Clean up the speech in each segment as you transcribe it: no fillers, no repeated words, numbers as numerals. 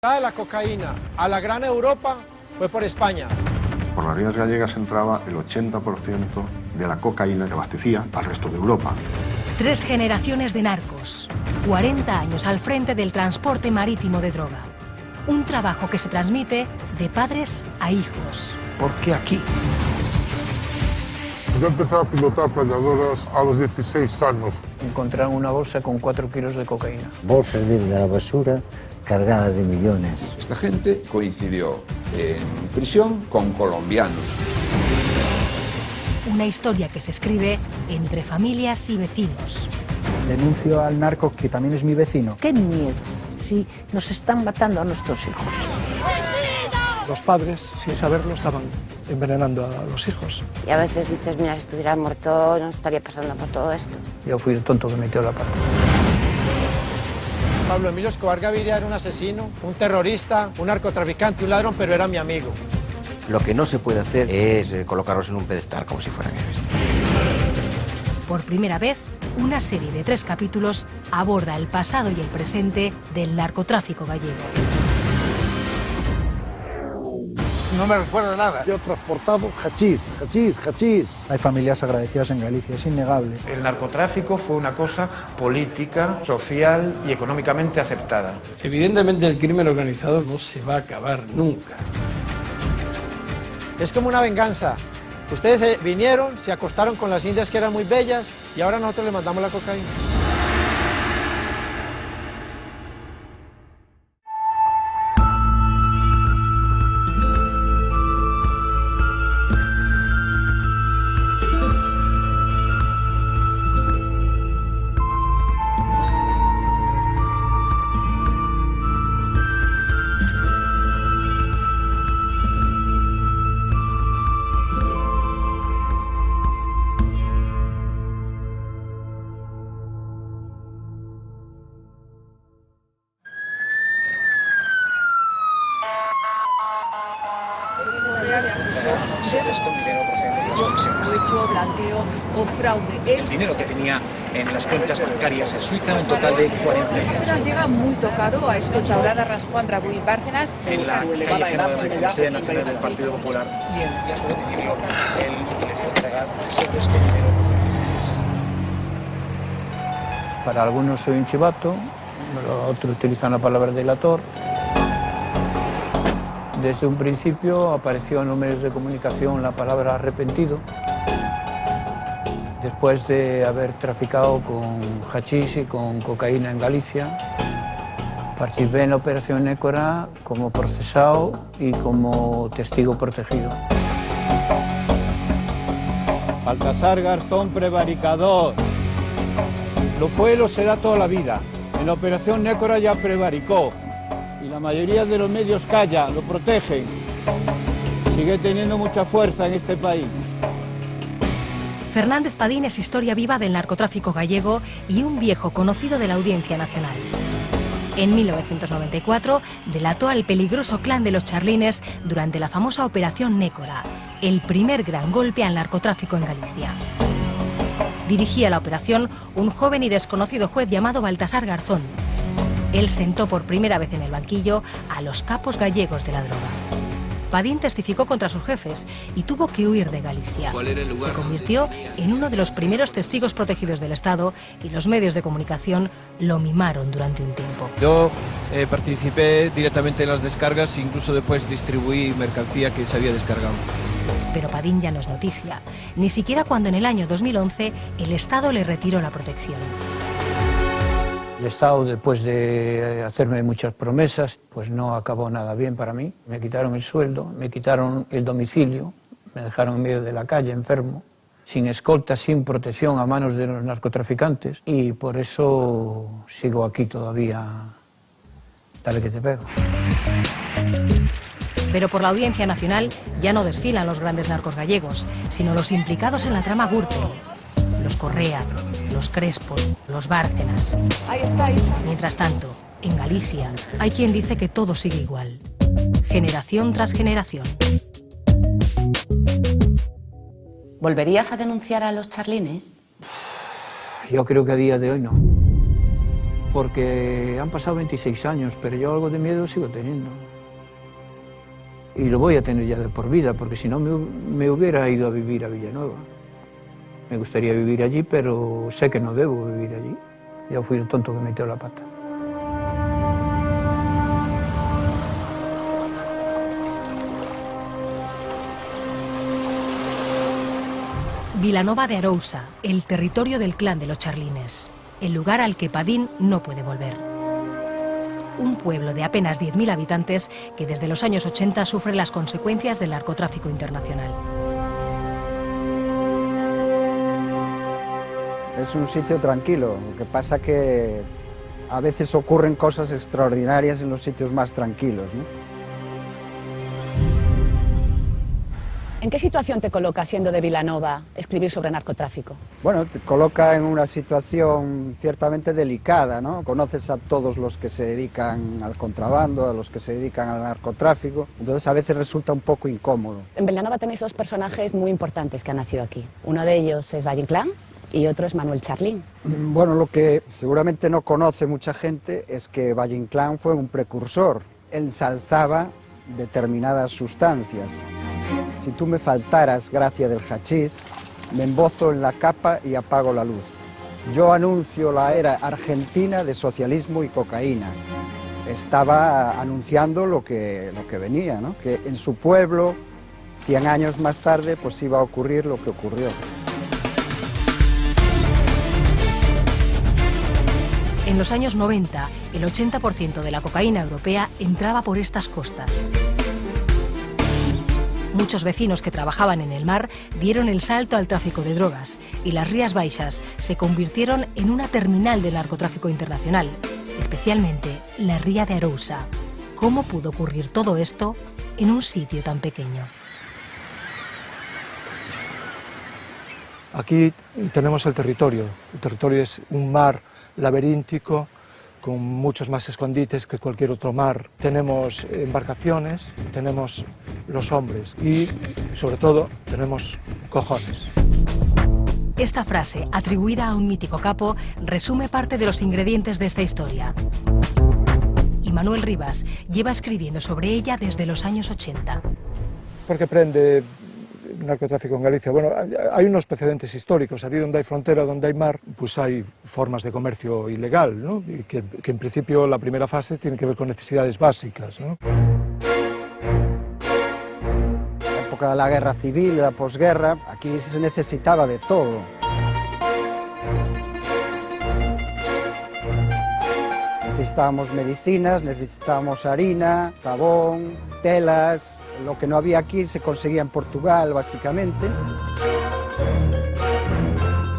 De la cocaína a la gran Europa fue por España. Por las vías gallegas entraba el 80% de la cocaína que abastecía al resto de Europa. 3 generaciones de narcos, 40 años al frente del transporte marítimo de droga. Un trabajo que se transmite de padres a hijos. ¿Por qué aquí? Yo empecé a pilotar planeadoras a los 16 años. Encontraron una bolsa con 4 kilos de cocaína. Bolsas de la basura cargada de millones. Esta gente coincidió en prisión con colombianos. Una historia que se escribe entre familias y vecinos. Denuncio al narco que también es mi vecino. ¡Qué miedo! Sí, nos están matando a nuestros hijos. Los padres, sin saberlo, estaban envenenando a los hijos. Y a veces dices, mira, si estuviera muerto no estaría pasando por todo esto. Yo fui el tonto que metió la pata. Pablo Emilio Escobar Gaviria era un asesino, un terrorista, un narcotraficante, un ladrón, pero era mi amigo. Lo que no se puede hacer es colocarlos en un pedestal como si fueran héroes. Por primera vez, una serie de 3 capítulos aborda el pasado y el presente del narcotráfico gallego. No me recuerdo nada. Yo transportaba hachís. Hay familias agradecidas en Galicia, es innegable. El narcotráfico fue una cosa política, social y económicamente aceptada. Evidentemente el crimen organizado no se va a acabar nunca. Es como una venganza. Ustedes vinieron, se acostaron con las indias que eran muy bellas y ahora nosotros les mandamos la cocaína. Blanqueo o fraude. El dinero que tenía en las cuentas bancarias en Suiza, un total de 40 euros. Llega muy tocado a esto. Chaurada Rascuan, Rabuy Bárcenas. En la calle Génova de la sede nacional del Partido Popular. Y a su domicilio, Para algunos soy un chivato, otros utilizan la palabra delator. Desde un principio apareció en los medios de comunicación la palabra arrepentido. Después de haber traficado con hachís y con cocaína en Galicia, participé en la operación Nécora como procesado y como testigo protegido. Baltasar Garzón, prevaricador. Lo fue y lo será toda la vida. En la operación Nécora ya prevaricó. Y la mayoría de los medios calla, lo protegen. Sigue teniendo mucha fuerza en este país. Fernández Padín es historia viva del narcotráfico gallego y un viejo conocido de la Audiencia Nacional. En 1994 delató al peligroso clan de los Charlines durante la famosa Operación Nécora, el primer gran golpe al narcotráfico en Galicia. Dirigía la operación un joven y desconocido juez llamado Baltasar Garzón. Él sentó por primera vez en el banquillo a los capos gallegos de la droga. Padín testificó contra sus jefes y tuvo que huir de Galicia. Se convirtió en uno de los primeros testigos protegidos del Estado y los medios de comunicación lo mimaron durante un tiempo. Yo participé directamente en las descargas e incluso después distribuí mercancía que se había descargado. Pero Padín ya no es noticia, ni siquiera cuando en el año 2011 el Estado le retiró la protección. El Estado, después de hacerme muchas promesas, pues no acabó nada bien para mí. Me quitaron el sueldo, me quitaron el domicilio, me dejaron en medio de la calle, enfermo, sin escolta, sin protección a manos de los narcotraficantes. Y por eso sigo aquí todavía. Dale que te pego. Pero por la Audiencia Nacional ya no desfilan los grandes narcos gallegos, sino los implicados en la trama Gürtel. Los Correa, los Crespo, los Bárcenas. Mientras tanto, en Galicia hay quien dice que todo sigue igual, generación tras generación. ¿Volverías a denunciar a los Charlines? Yo creo que a día de hoy no. porque han pasado 26 años, pero yo algo de miedo sigo teniendo. Y lo voy a tener ya de por vida, porque si no me hubiera ido a vivir a Villanueva. Me gustaría vivir allí, pero sé que no debo vivir allí. Ya fui el tonto que metió la pata. Vilanova de Arousa, el territorio del clan de los Charlines, el lugar al que Padín no puede volver. Un pueblo de apenas 10.000 habitantes que desde los años 80 sufre las consecuencias del narcotráfico internacional. Es un sitio tranquilo, lo que pasa que a veces ocurren cosas extraordinarias en los sitios más tranquilos, ¿no? ¿En qué situación te coloca, siendo de Vilanova, escribir sobre narcotráfico? Bueno, te coloca en una situación ciertamente delicada, ¿no? Conoces a todos los que se dedican al contrabando, a los que se dedican al narcotráfico, entonces a veces resulta un poco incómodo. En Vilanova tenéis dos personajes muy importantes que han nacido aquí. Uno de ellos es Valle Inclán y otro es Manuel Charlín. Bueno, lo que seguramente no conoce mucha gente es que Valle Inclán fue un precursor. Ensalzaba determinadas sustancias. Si tú me faltaras gracia del hachís, me embozo en la capa y apago la luz. Yo anuncio la era argentina de socialismo y cocaína. Estaba anunciando lo que venía, ¿no? Que en su pueblo, 100 años más tarde, pues iba a ocurrir lo que ocurrió. En los años 90, el 80% de la cocaína europea entraba por estas costas. Muchos vecinos que trabajaban en el mar dieron el salto al tráfico de drogas y las Rías Baixas se convirtieron en una terminal del narcotráfico internacional, especialmente la Ría de Arousa. ¿Cómo pudo ocurrir todo esto en un sitio tan pequeño? Aquí tenemos el territorio. El territorio es un mar laberíntico, con muchos más escondites que cualquier otro mar. Tenemos embarcaciones, tenemos los hombres y, sobre todo, tenemos cojones. Esta frase, atribuida a un mítico capo, resume parte de los ingredientes de esta historia. Y Manuel Rivas lleva escribiendo sobre ella desde los años 80. ¿Por qué prende narcotráfico en Galicia? Bueno, hay unos precedentes históricos. Allí donde hay frontera, donde hay mar, pues hay formas de comercio ilegal, ¿no? Y que en principio la primera fase tiene que ver con necesidades básicas, ¿no? En la época de la guerra civil, la posguerra, aquí se necesitaba de todo. Necesitábamos medicinas, necesitábamos harina, jabón, telas. Lo que no había aquí se conseguía en Portugal, básicamente.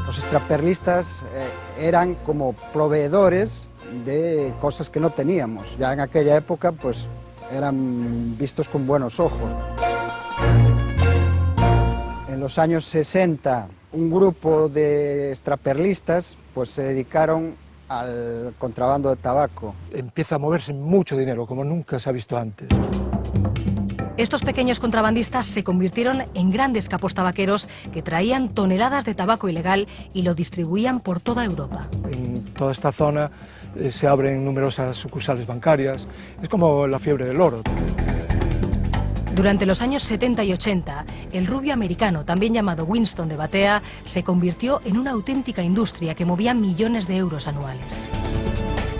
Los extraperlistas eran como proveedores de cosas que no teníamos. Ya en aquella época, pues, eran vistos con buenos ojos. En los años 60, un grupo de extraperlistas, pues, se dedicaron al contrabando de tabaco. Empieza a moverse mucho dinero, como nunca se ha visto antes. Estos pequeños contrabandistas se convirtieron en grandes capos tabaqueros que traían toneladas de tabaco ilegal y lo distribuían por toda Europa. En toda esta zona se abren numerosas sucursales bancarias. Es como la fiebre del oro. Durante los años 70 y 80, el rubio americano, también llamado Winston de Batea, se convirtió en una auténtica industria que movía millones de euros anuales.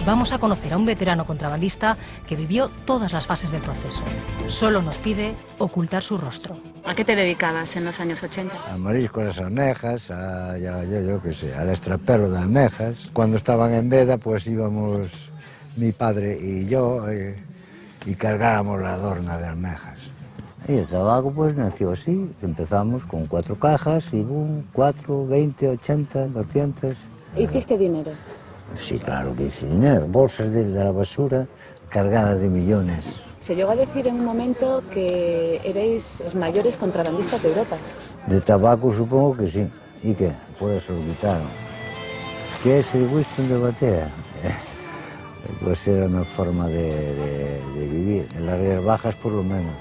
Vamos a conocer a un veterano contrabandista que vivió todas las fases del proceso. Solo nos pide ocultar su rostro. ¿A qué te dedicabas en los años 80? A marisco, las almejas, yo qué sé, al extrapelo de almejas. Cuando estaban en veda, pues íbamos mi padre y yo y cargábamos la adorna de almejas. Y el tabaco pues nació así, empezamos con 4 cajas y 4, 20, 80, 200. ¿Hiciste dinero? Sí, claro que hice dinero, bolsas de la basura cargadas de millones. Se llegó a decir en un momento que erais los mayores contrabandistas de Europa. De tabaco supongo que sí. ¿Y qué? Por eso lo quitaron. ¿Qué es el Winston de Batea? Pues era una forma de vivir. En las Rías Bajas por lo menos.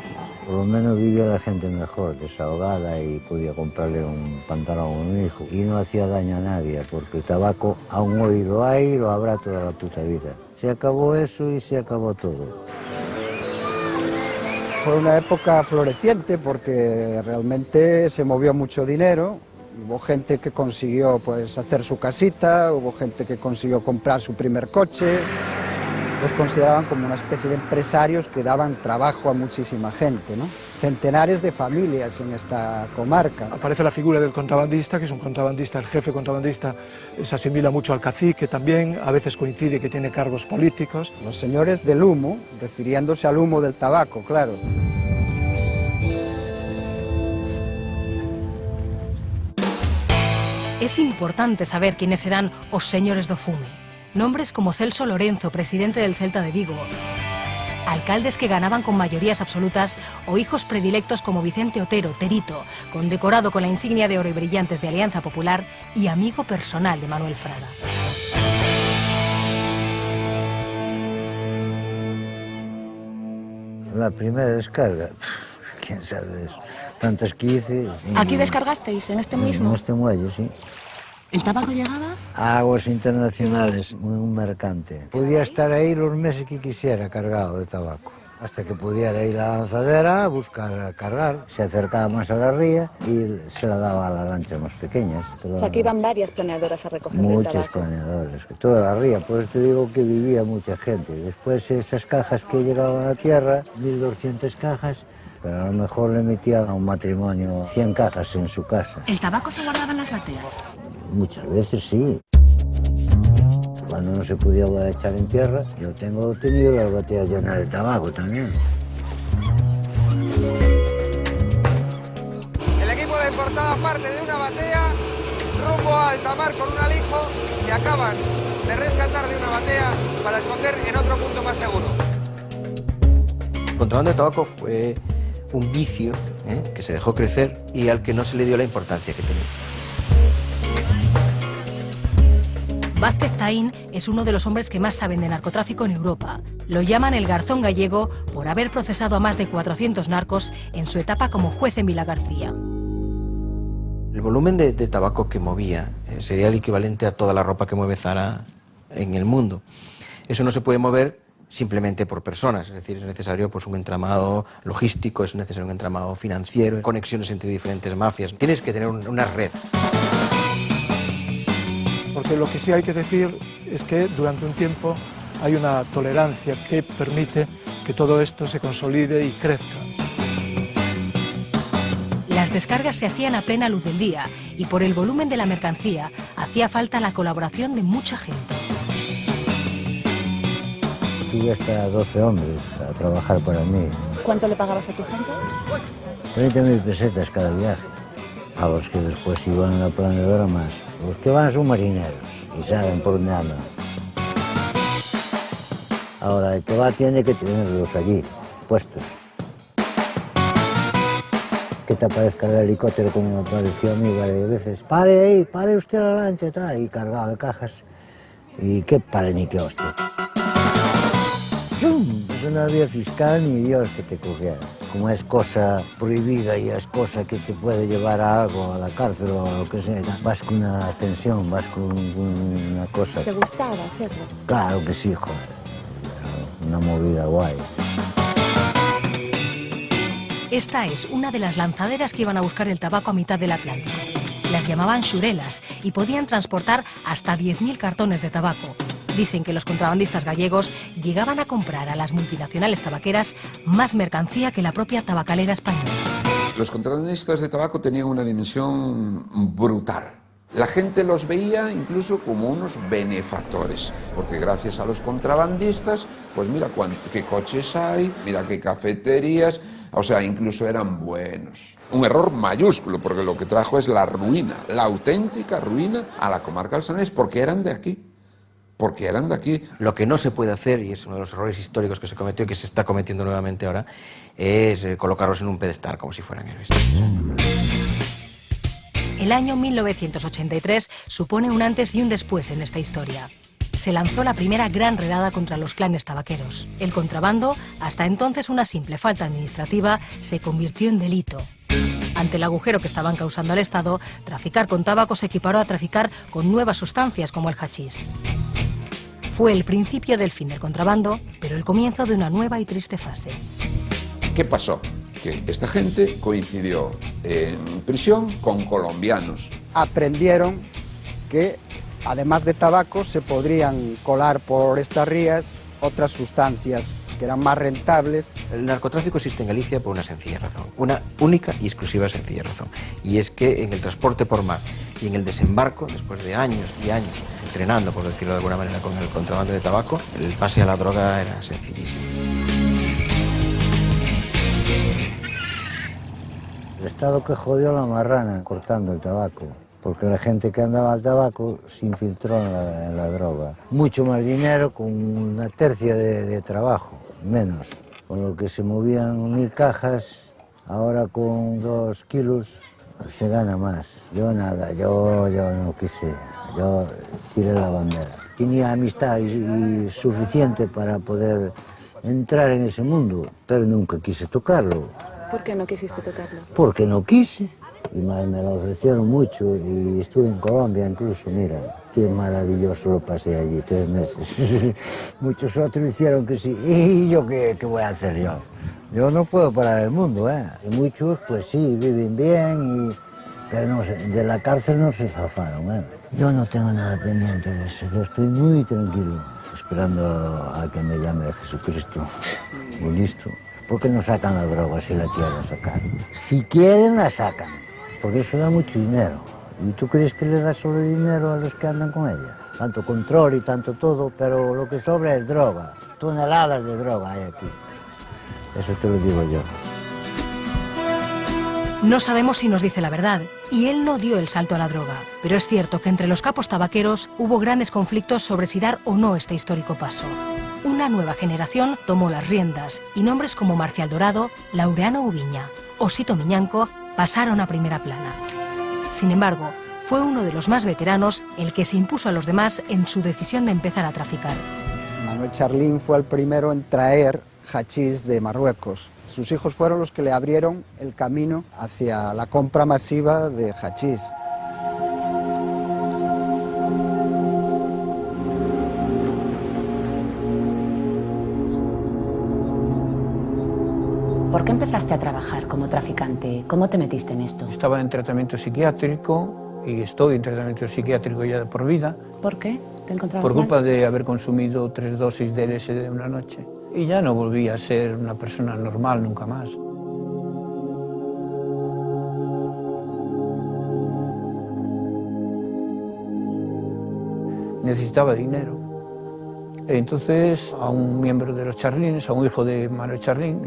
Por lo menos vivía la gente mejor, desahogada, y podía comprarle un pantalón a un hijo. Y no hacía daño a nadie, porque el tabaco aún hoy lo hay y lo habrá toda la puta vida. Se acabó eso y se acabó todo. Fue una época floreciente porque realmente se movió mucho dinero. Hubo gente que consiguió pues, hacer su casita, hubo gente que consiguió comprar su primer coche. Los consideraban como una especie de empresarios que daban trabajo a muchísima gente, ¿no? Centenares de familias en esta comarca. Aparece la figura del contrabandista, que es un contrabandista, el jefe contrabandista se asimila mucho al cacique también, a veces coincide que tiene cargos políticos. Los señores del humo, refiriéndose al humo del tabaco, claro. Es importante saber quiénes eran os señores do fume. Nombres como Celso Lorenzo, presidente del Celta de Vigo, alcaldes que ganaban con mayorías absolutas o hijos predilectos como Vicente Otero, Terito, condecorado con la insignia de oro y brillantes de Alianza Popular y amigo personal de Manuel Fraga. La primera descarga, quién sabe eso. Tantas que hice. ¿Aquí descargasteis, en este mismo? En este muelle, sí. ¿El tabaco llegaba? Aguas internacionales, un mercante. Podía estar ahí los meses que quisiera cargado de tabaco. Hasta que pudiera ir a la lanzadera a buscar, a cargar. Se acercaba más a la ría y se la daba a las lanchas más pequeñas. O sea, que iban varias planeadoras a recoger muchas el tabaco. planeadoras, toda la ría. Por eso te digo que vivía mucha gente. Después esas cajas que llegaban a la tierra, 1.200 cajas, pero a lo mejor le metían a un matrimonio 100 cajas en su casa. ¿El tabaco se guardaba en las bateas? Muchas veces sí. Cuando no se podía echar en tierra, yo tengo tenido las bateas llenas de tabaco también. El equipo de portada parte de una batea rumbo a alta mar con un alijo que acaban de rescatar de una batea para esconder en otro punto más seguro. El contrabando de tabaco fue un vicio que se dejó crecer y al que no se le dio la importancia que tenía. Vázquez Taín es uno de los hombres que más saben de narcotráfico en Europa. Lo llaman el Garzón gallego por haber procesado a más de 400 narcos en su etapa como juez en Vilagarcía. El volumen de tabaco que movía sería el equivalente a toda la ropa que mueve Zara en el mundo. Eso no se puede mover simplemente por personas, es decir, es necesario pues, un entramado logístico, es necesario un entramado financiero, conexiones entre diferentes mafias. Tienes que tener una red. Porque lo que sí hay que decir es que durante un tiempo hay una tolerancia que permite que todo esto se consolide y crezca. Las descargas se hacían a plena luz del día y por el volumen de la mercancía hacía falta la colaboración de mucha gente. Tuve hasta 12 hombres a trabajar para mí. ¿Cuánto le pagabas a tu gente? 30.000 pesetas cada viaje. A los que después iban en la planeadora más. Los que van son marineros y saben por dónde andan. Ahora, el que va tiene que tenerlos allí, puestos. Que te aparezca el helicóptero como me apareció a mí varias veces. Pare ahí, pare usted la lancha y tal, y cargado de cajas. Y qué pare ni qué hostia. ¡Chum! Eso no había fiscal ni Dios que te cogiera. Como es cosa prohibida y es cosa que te puede llevar a algo, a la cárcel o a lo que sea, vas con una tensión, vas con una cosa. ¿Te gustaba hacerlo? Claro que sí, joder. Una movida guay. Esta es una de las lanzaderas que iban a buscar el tabaco a mitad del Atlántico. Las llamaban xurelas y podían transportar hasta 10.000 cartones de tabaco. Dicen que los contrabandistas gallegos llegaban a comprar a las multinacionales tabaqueras más mercancía que la propia tabacalera española. Los contrabandistas de tabaco tenían una dimensión brutal. La gente los veía incluso como unos benefactores, porque gracias a los contrabandistas, pues mira qué coches hay, mira qué cafeterías, o sea, incluso eran buenos. Un error mayúsculo, porque lo que trajo es la ruina, la auténtica ruina a la comarca del Sanés, porque eran de aquí. Porque eran de aquí. Lo que no se puede hacer, y es uno de los errores históricos que se cometió y que se está cometiendo nuevamente ahora, es colocarlos en un pedestal como si fueran héroes. El año 1983 supone un antes y un después en esta historia. se lanzó la primera gran redada contra los clanes tabaqueros. El contrabando, hasta entonces una simple falta administrativa, se convirtió en delito. Ante el agujero que estaban causando al Estado, traficar con tabaco se equiparó a traficar con nuevas sustancias como el hachís. Fue el principio del fin del contrabando, pero el comienzo de una nueva y triste fase. ¿Qué pasó? Que esta gente coincidió en prisión con colombianos. Aprendieron que, además de tabaco, se podrían colar por estas rías otras sustancias que eran más rentables. El narcotráfico existe en Galicia por una sencilla razón, una única y exclusiva sencilla razón, y es que en el transporte por mar y en el desembarco, después de años y años entrenando, por decirlo de alguna manera, con el contrabando de tabaco, el pase a la droga era sencillísimo. El Estado que jodió la marrana cortando el tabaco, porque la gente que andaba al tabaco se infiltró en la droga. Mucho más dinero con una tercia de trabajo, menos. Con lo que se movían 1000 cajas, ahora con 2 kilos se gana más. Yo nada, yo no quise, yo tiré la bandera. Tenía amistad y suficiente para poder entrar en ese mundo, pero nunca quise tocarlo. ¿Por qué no quisiste tocarlo? Porque no quise. Y me lo ofrecieron mucho y estuve en Colombia incluso, mira, qué maravilloso lo pasé allí, 3 meses. Muchos otros hicieron que sí, y yo qué voy a hacer yo. Yo no puedo parar el mundo, ¿eh? Y muchos pues sí, viven bien, pero no, de la cárcel no se zafaron, ¿eh? Yo no tengo nada pendiente de eso, yo estoy muy tranquilo, esperando a que me llame Jesucristo y listo. ¿Por qué no sacan la droga si la quieren sacar? Si quieren, la sacan, porque eso da mucho dinero. ¿Y tú crees que le da solo dinero a los que andan con ella? Tanto control y tanto todo, pero lo que sobra es droga. Toneladas de droga hay aquí. Eso te lo digo yo. No sabemos si nos dice la verdad, y él no dio el salto a la droga. Pero es cierto que entre los capos tabaqueros hubo grandes conflictos sobre si dar o no este histórico paso. Una nueva generación tomó las riendas y nombres como Marcial Dorado, Laureano Ubiña o Sito Miñanco pasaron a primera plana. Sin embargo, fue uno de los más veteranos el que se impuso a los demás en su decisión de empezar a traficar. Manuel Charlín fue el primero en traer hachís de Marruecos. Sus hijos fueron los que le abrieron el camino hacia la compra masiva de hachís. ¿Por qué empezaste a trabajar como traficante? ¿Cómo te metiste en esto? Estaba en tratamiento psiquiátrico y estoy en tratamiento psiquiátrico ya de por vida. ¿Por qué? ¿Te encontrabas Por culpa mal? de haber consumido 3 dosis de LSD en una noche. Y ya no volví a ser una persona normal nunca más. Necesitaba dinero. Entonces a un miembro de los Charlines, a un hijo de Manuel Charlín,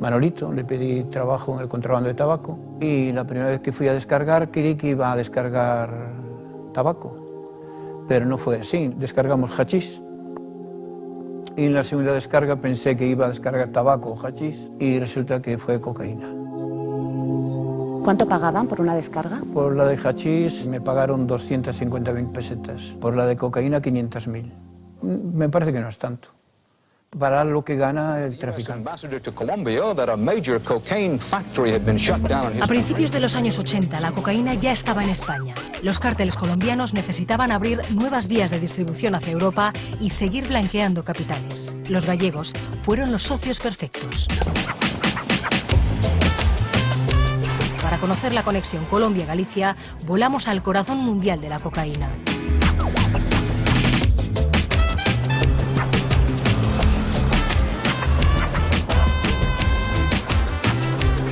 Manolito, le pedí trabajo en el contrabando de tabaco. Y la primera vez que fui a descargar, creí que iba a descargar tabaco. Pero no fue así, descargamos hachís. Y en la segunda descarga pensé que iba a descargar tabaco o hachís y resulta que fue cocaína. ¿Cuánto pagaban por una descarga? Por la de hachís me pagaron 250.000 pesetas, por la de cocaína 500.000. Me parece que no es tanto, para lo que gana el traficante. A principios de los años 80, la cocaína ya estaba en España. Los cárteles colombianos necesitaban abrir nuevas vías de distribución hacia Europa y seguir blanqueando capitales. Los gallegos fueron los socios perfectos. Para conocer la conexión Colombia-Galicia, volamos al corazón mundial de la cocaína.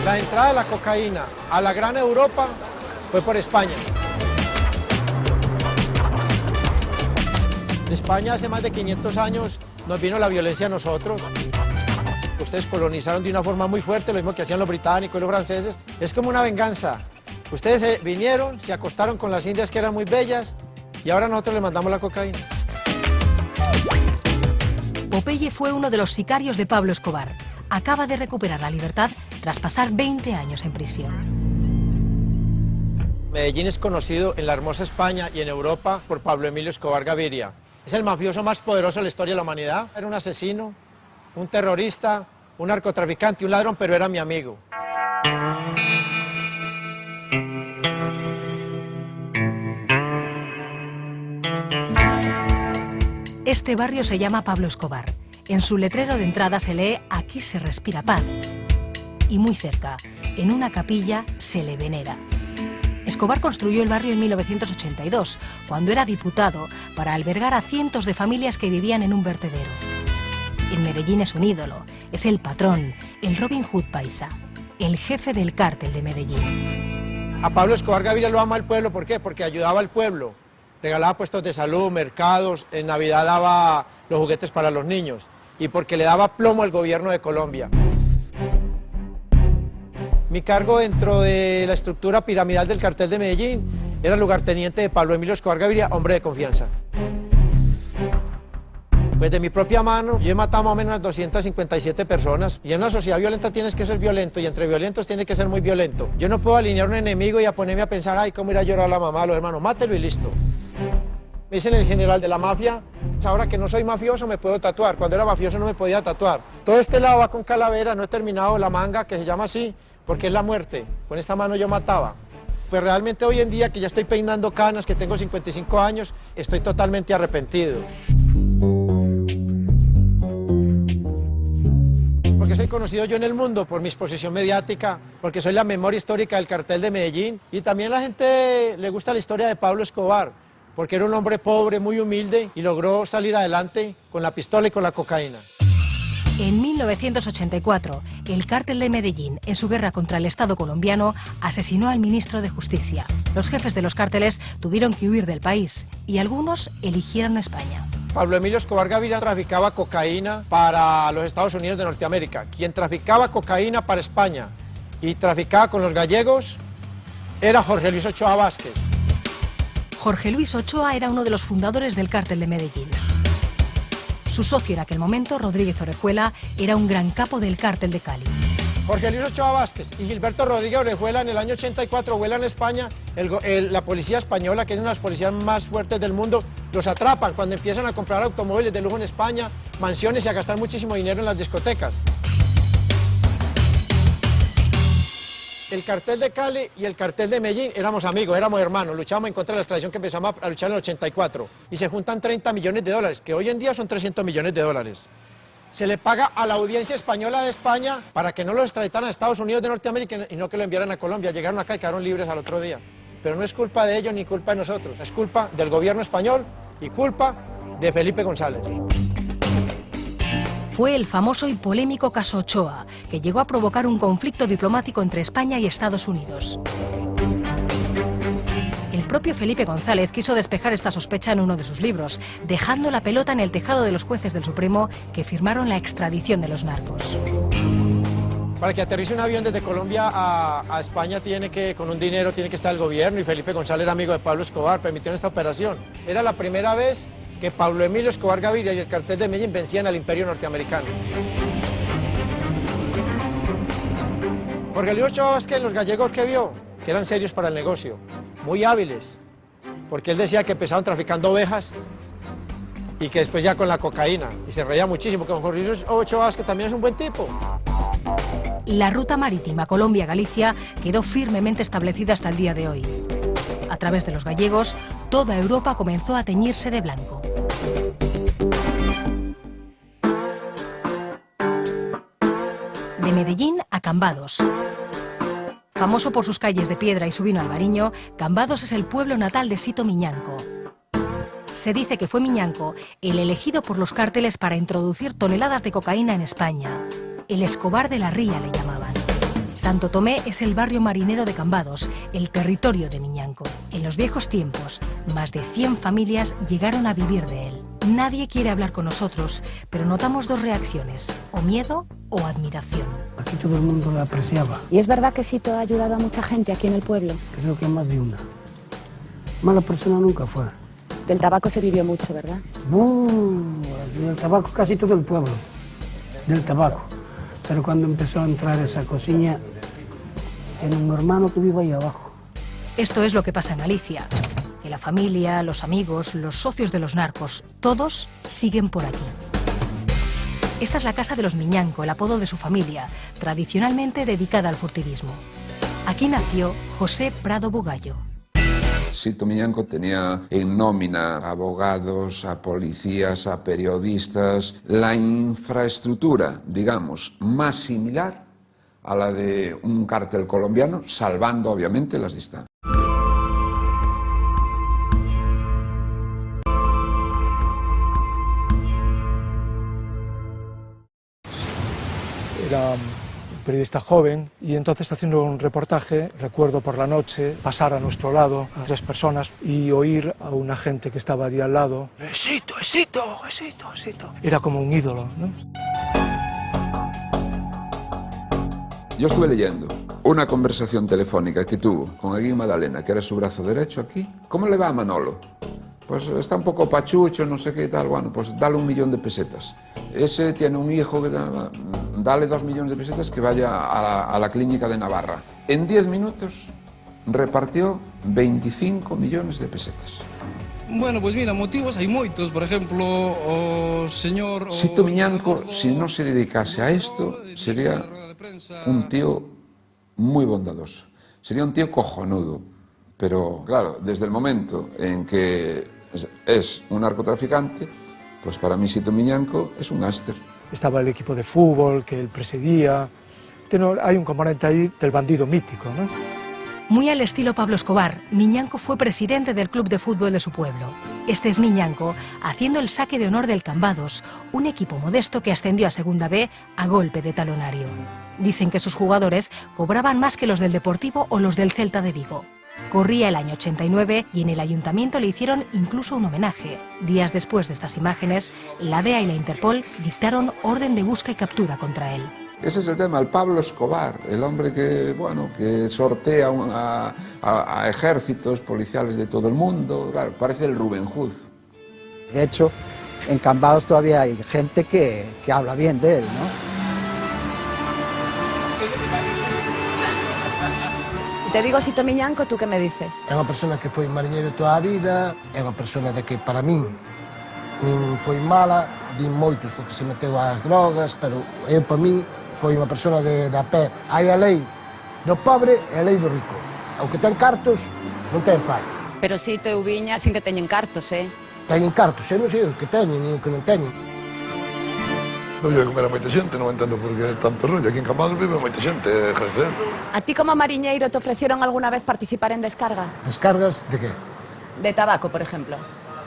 La entrada de la cocaína a la gran Europa fue por España. De España hace más de 500 años nos vino la violencia a nosotros. Ustedes colonizaron de una forma muy fuerte, lo mismo que hacían los británicos y los franceses. Es como una venganza. Ustedes vinieron, se acostaron con las indias que eran muy bellas y ahora nosotros les mandamos la cocaína. Popeye fue uno de los sicarios de Pablo Escobar. Acaba de recuperar la libertad tras pasar 20 años en prisión. Medellín es conocido en la hermosa España y en Europa por Pablo Emilio Escobar Gaviria. Es el mafioso más poderoso de la historia de la humanidad. Era un asesino, un terrorista, un narcotraficante, un ladrón, pero era mi amigo. Este barrio se llama Pablo Escobar. En su letrero de entrada se lee «Aquí se respira paz». Y muy cerca, en una capilla, se le venera. Escobar construyó el barrio en 1982, cuando era diputado, para albergar a cientos de familias que vivían en un vertedero. En Medellín es un ídolo, es el patrón, el Robin Hood paisa, el jefe del cártel de Medellín. A Pablo Escobar Gaviria lo ama el pueblo, ¿por qué? Porque ayudaba al pueblo, regalaba puestos de salud, mercados, en Navidad daba los juguetes para los niños y porque le daba plomo al gobierno de Colombia. Mi cargo dentro de la estructura piramidal del cartel de Medellín era lugarteniente de Pablo Emilio Escobar Gaviria, hombre de confianza. Pues de mi propia mano, yo he matado más o menos unas 257 personas y en una sociedad violenta tienes que ser violento y entre violentos tienes que ser muy violento. Yo no puedo alinear un enemigo y a ponerme a pensar, ay, cómo irá a llorar la mamá, los hermanos, mátelo y listo. Me dicen el general de la mafia, ahora que no soy mafioso me puedo tatuar, cuando era mafioso no me podía tatuar. Todo este lado va con calavera, no he terminado la manga que se llama así, porque es la muerte, con esta mano yo mataba. Pues realmente hoy en día que ya estoy peinando canas, que tengo 55 años, estoy totalmente arrepentido. Porque soy conocido yo en el mundo por mi exposición mediática, porque soy la memoria histórica del cartel de Medellín y también a la gente le gusta la historia de Pablo Escobar, porque era un hombre pobre, muy humilde y logró salir adelante con la pistola y con la cocaína. En 1984, el cártel de Medellín, en su guerra contra el Estado colombiano, asesinó al ministro de Justicia. Los jefes de los cárteles tuvieron que huir del país y algunos eligieron España. Pablo Emilio Escobar Gaviria traficaba cocaína para los Estados Unidos de Norteamérica. Quien traficaba cocaína para España y traficaba con los gallegos era Jorge Luis Ochoa Vázquez. Jorge Luis Ochoa era uno de los fundadores del cártel de Medellín. Su socio en aquel momento, Rodríguez Orejuela, era un gran capo del cártel de Cali. Jorge Luis Ochoa Vázquez y Gilberto Rodríguez Orejuela en el año 84 vuelan a España, la policía española, que es una de las policías más fuertes del mundo, los atrapan cuando empiezan a comprar automóviles de lujo en España, mansiones y a gastar muchísimo dinero en las discotecas. El cartel de Cali y el cartel de Medellín éramos amigos, éramos hermanos, luchábamos en contra de la extradición que empezamos a luchar en el 84 y se juntan 30 millones de dólares, que hoy en día son 300 millones de dólares. Se le paga a la audiencia española de España para que no lo extraditaran a Estados Unidos de Norteamérica y no que lo enviaran a Colombia. Llegaron acá y quedaron libres al otro día. Pero no es culpa de ellos ni culpa de nosotros, es culpa del gobierno español y culpa de Felipe González. Fue el famoso y polémico caso Ochoa, que llegó a provocar un conflicto diplomático entre España y Estados Unidos. El propio Felipe González quiso despejar esta sospecha en uno de sus libros, dejando la pelota en el tejado de los jueces del Supremo que firmaron la extradición de los narcos. Para que aterrice un avión desde Colombia a España con un dinero tiene que estar el gobierno y Felipe González era amigo de Pablo Escobar, permitieron esta operación. Era la primera vez que Pablo Emilio Escobar Gaviria y el cartel de Medellín vencían al imperio norteamericano. Jorge Luis Ochoa Vázquez, los gallegos que vio, que eran serios para el negocio, muy hábiles, porque él decía que empezaron traficando ovejas y que después ya con la cocaína, y se reía muchísimo, que Jorge Luis Ochoa Vázquez también es un buen tipo. La ruta marítima Colombia-Galicia quedó firmemente establecida hasta el día de hoy. A través de los gallegos, toda Europa comenzó a teñirse de blanco. De Medellín a Cambados. Famoso por sus calles de piedra y su vino albariño, Cambados es el pueblo natal de Sito Miñanco. Se dice que fue Miñanco el elegido por los cárteles para introducir toneladas de cocaína en España. El Escobar de la Ría le llamaban. Santo Tomé es el barrio marinero de Cambados, el territorio de Miñanco. En los viejos tiempos, más de 100 familias llegaron a vivir de él. Nadie quiere hablar con nosotros, pero notamos dos reacciones, o miedo o admiración. Aquí todo el mundo lo apreciaba. ¿Y es verdad que Sito ha ayudado a mucha gente aquí en el pueblo? Creo que más de una. Mala persona nunca fue. Del tabaco se vivió mucho, ¿verdad? Del tabaco casi todo el pueblo. Del tabaco. Pero cuando empezó a entrar esa cocina, tiene un hermano que vive ahí abajo. Esto es lo que pasa en Galicia. que la familia, los amigos, los socios de los narcos, todos siguen por aquí. Esta es la casa de los Miñanco, el apodo de su familia, tradicionalmente dedicada al furtivismo. Aquí nació José Prado Bugallo. Sito Miñanco tenía en nómina a abogados, a policías, a periodistas, la infraestructura, digamos, más similar a la de un cártel colombiano, salvando obviamente las distancias. Era un periodista joven y entonces haciendo un reportaje, recuerdo por la noche pasar a nuestro lado a 3 personas y oír a una gente que estaba allí al lado. ¡Esito, Esito, Esito, Esito! Era como un ídolo, ¿no? Yo estuve leyendo una conversación telefónica que tuvo con Eguín Madalena, que era su brazo derecho aquí. ¿Cómo le va a Manolo? Pues está un poco pachucho, no sé qué tal. Bueno, pues dale 1 millón de pesetas. Ese tiene un hijo, que dale 2 millones de pesetas que vaya a la clínica de Navarra. En 10 minutos repartió 25 millones de pesetas. Bueno, pues mira, motivos hay moitos. Por ejemplo, o señor... Sito Miñanco, si no se dedicase a esto, sería un tío muy bondadoso. Sería un tío cojonudo. Pero, claro, desde el momento en que es un narcotraficante, pues para mí Sito Miñanco es un gángster. Estaba el equipo de fútbol que él presidía. Hay un componente ahí del bandido mítico, ¿no? Muy al estilo Pablo Escobar, Miñanco fue presidente del club de fútbol de su pueblo. Este es Miñanco haciendo el saque de honor del Cambados, un equipo modesto que ascendió a Segunda B a golpe de talonario. Dicen que sus jugadores cobraban más que los del Deportivo o los del Celta de Vigo. Corría el año 89 y en el ayuntamiento le hicieron incluso un homenaje. Días después de estas imágenes, la DEA y la Interpol dictaron orden de busca y captura contra él. Ese es el tema, el Pablo Escobar, el hombre que, bueno, que sortea a ejércitos policiales de todo el mundo. Claro, parece el Robin Hood. De hecho, en Cambados todavía hay gente que habla bien de él, ¿no? Te digo Sito Miñanco, ¿tú qué me dices? É unha persona que foi mariñeiro toda a vida, é unha persona de que para min nin foi mala, din moitos que se meteu ás drogas, pero eu para min foi unha persona de a pé. Hai a lei do pobre e a lei do rico. O que ten cartos non ten fai. Pero Sito e Ubiña sin que teñen cartos, Teñen cartos, eu non sei o que teñen nin o que non teñen. Non lle comer a moita xente, non entendo por que tanto rollo. Aquí en Cambados vive moita xente, José. ¿A ti como mariñeiro te ofrecieron alguna vez participar en descargas? ¿Descargas de qué? De tabaco, por ejemplo.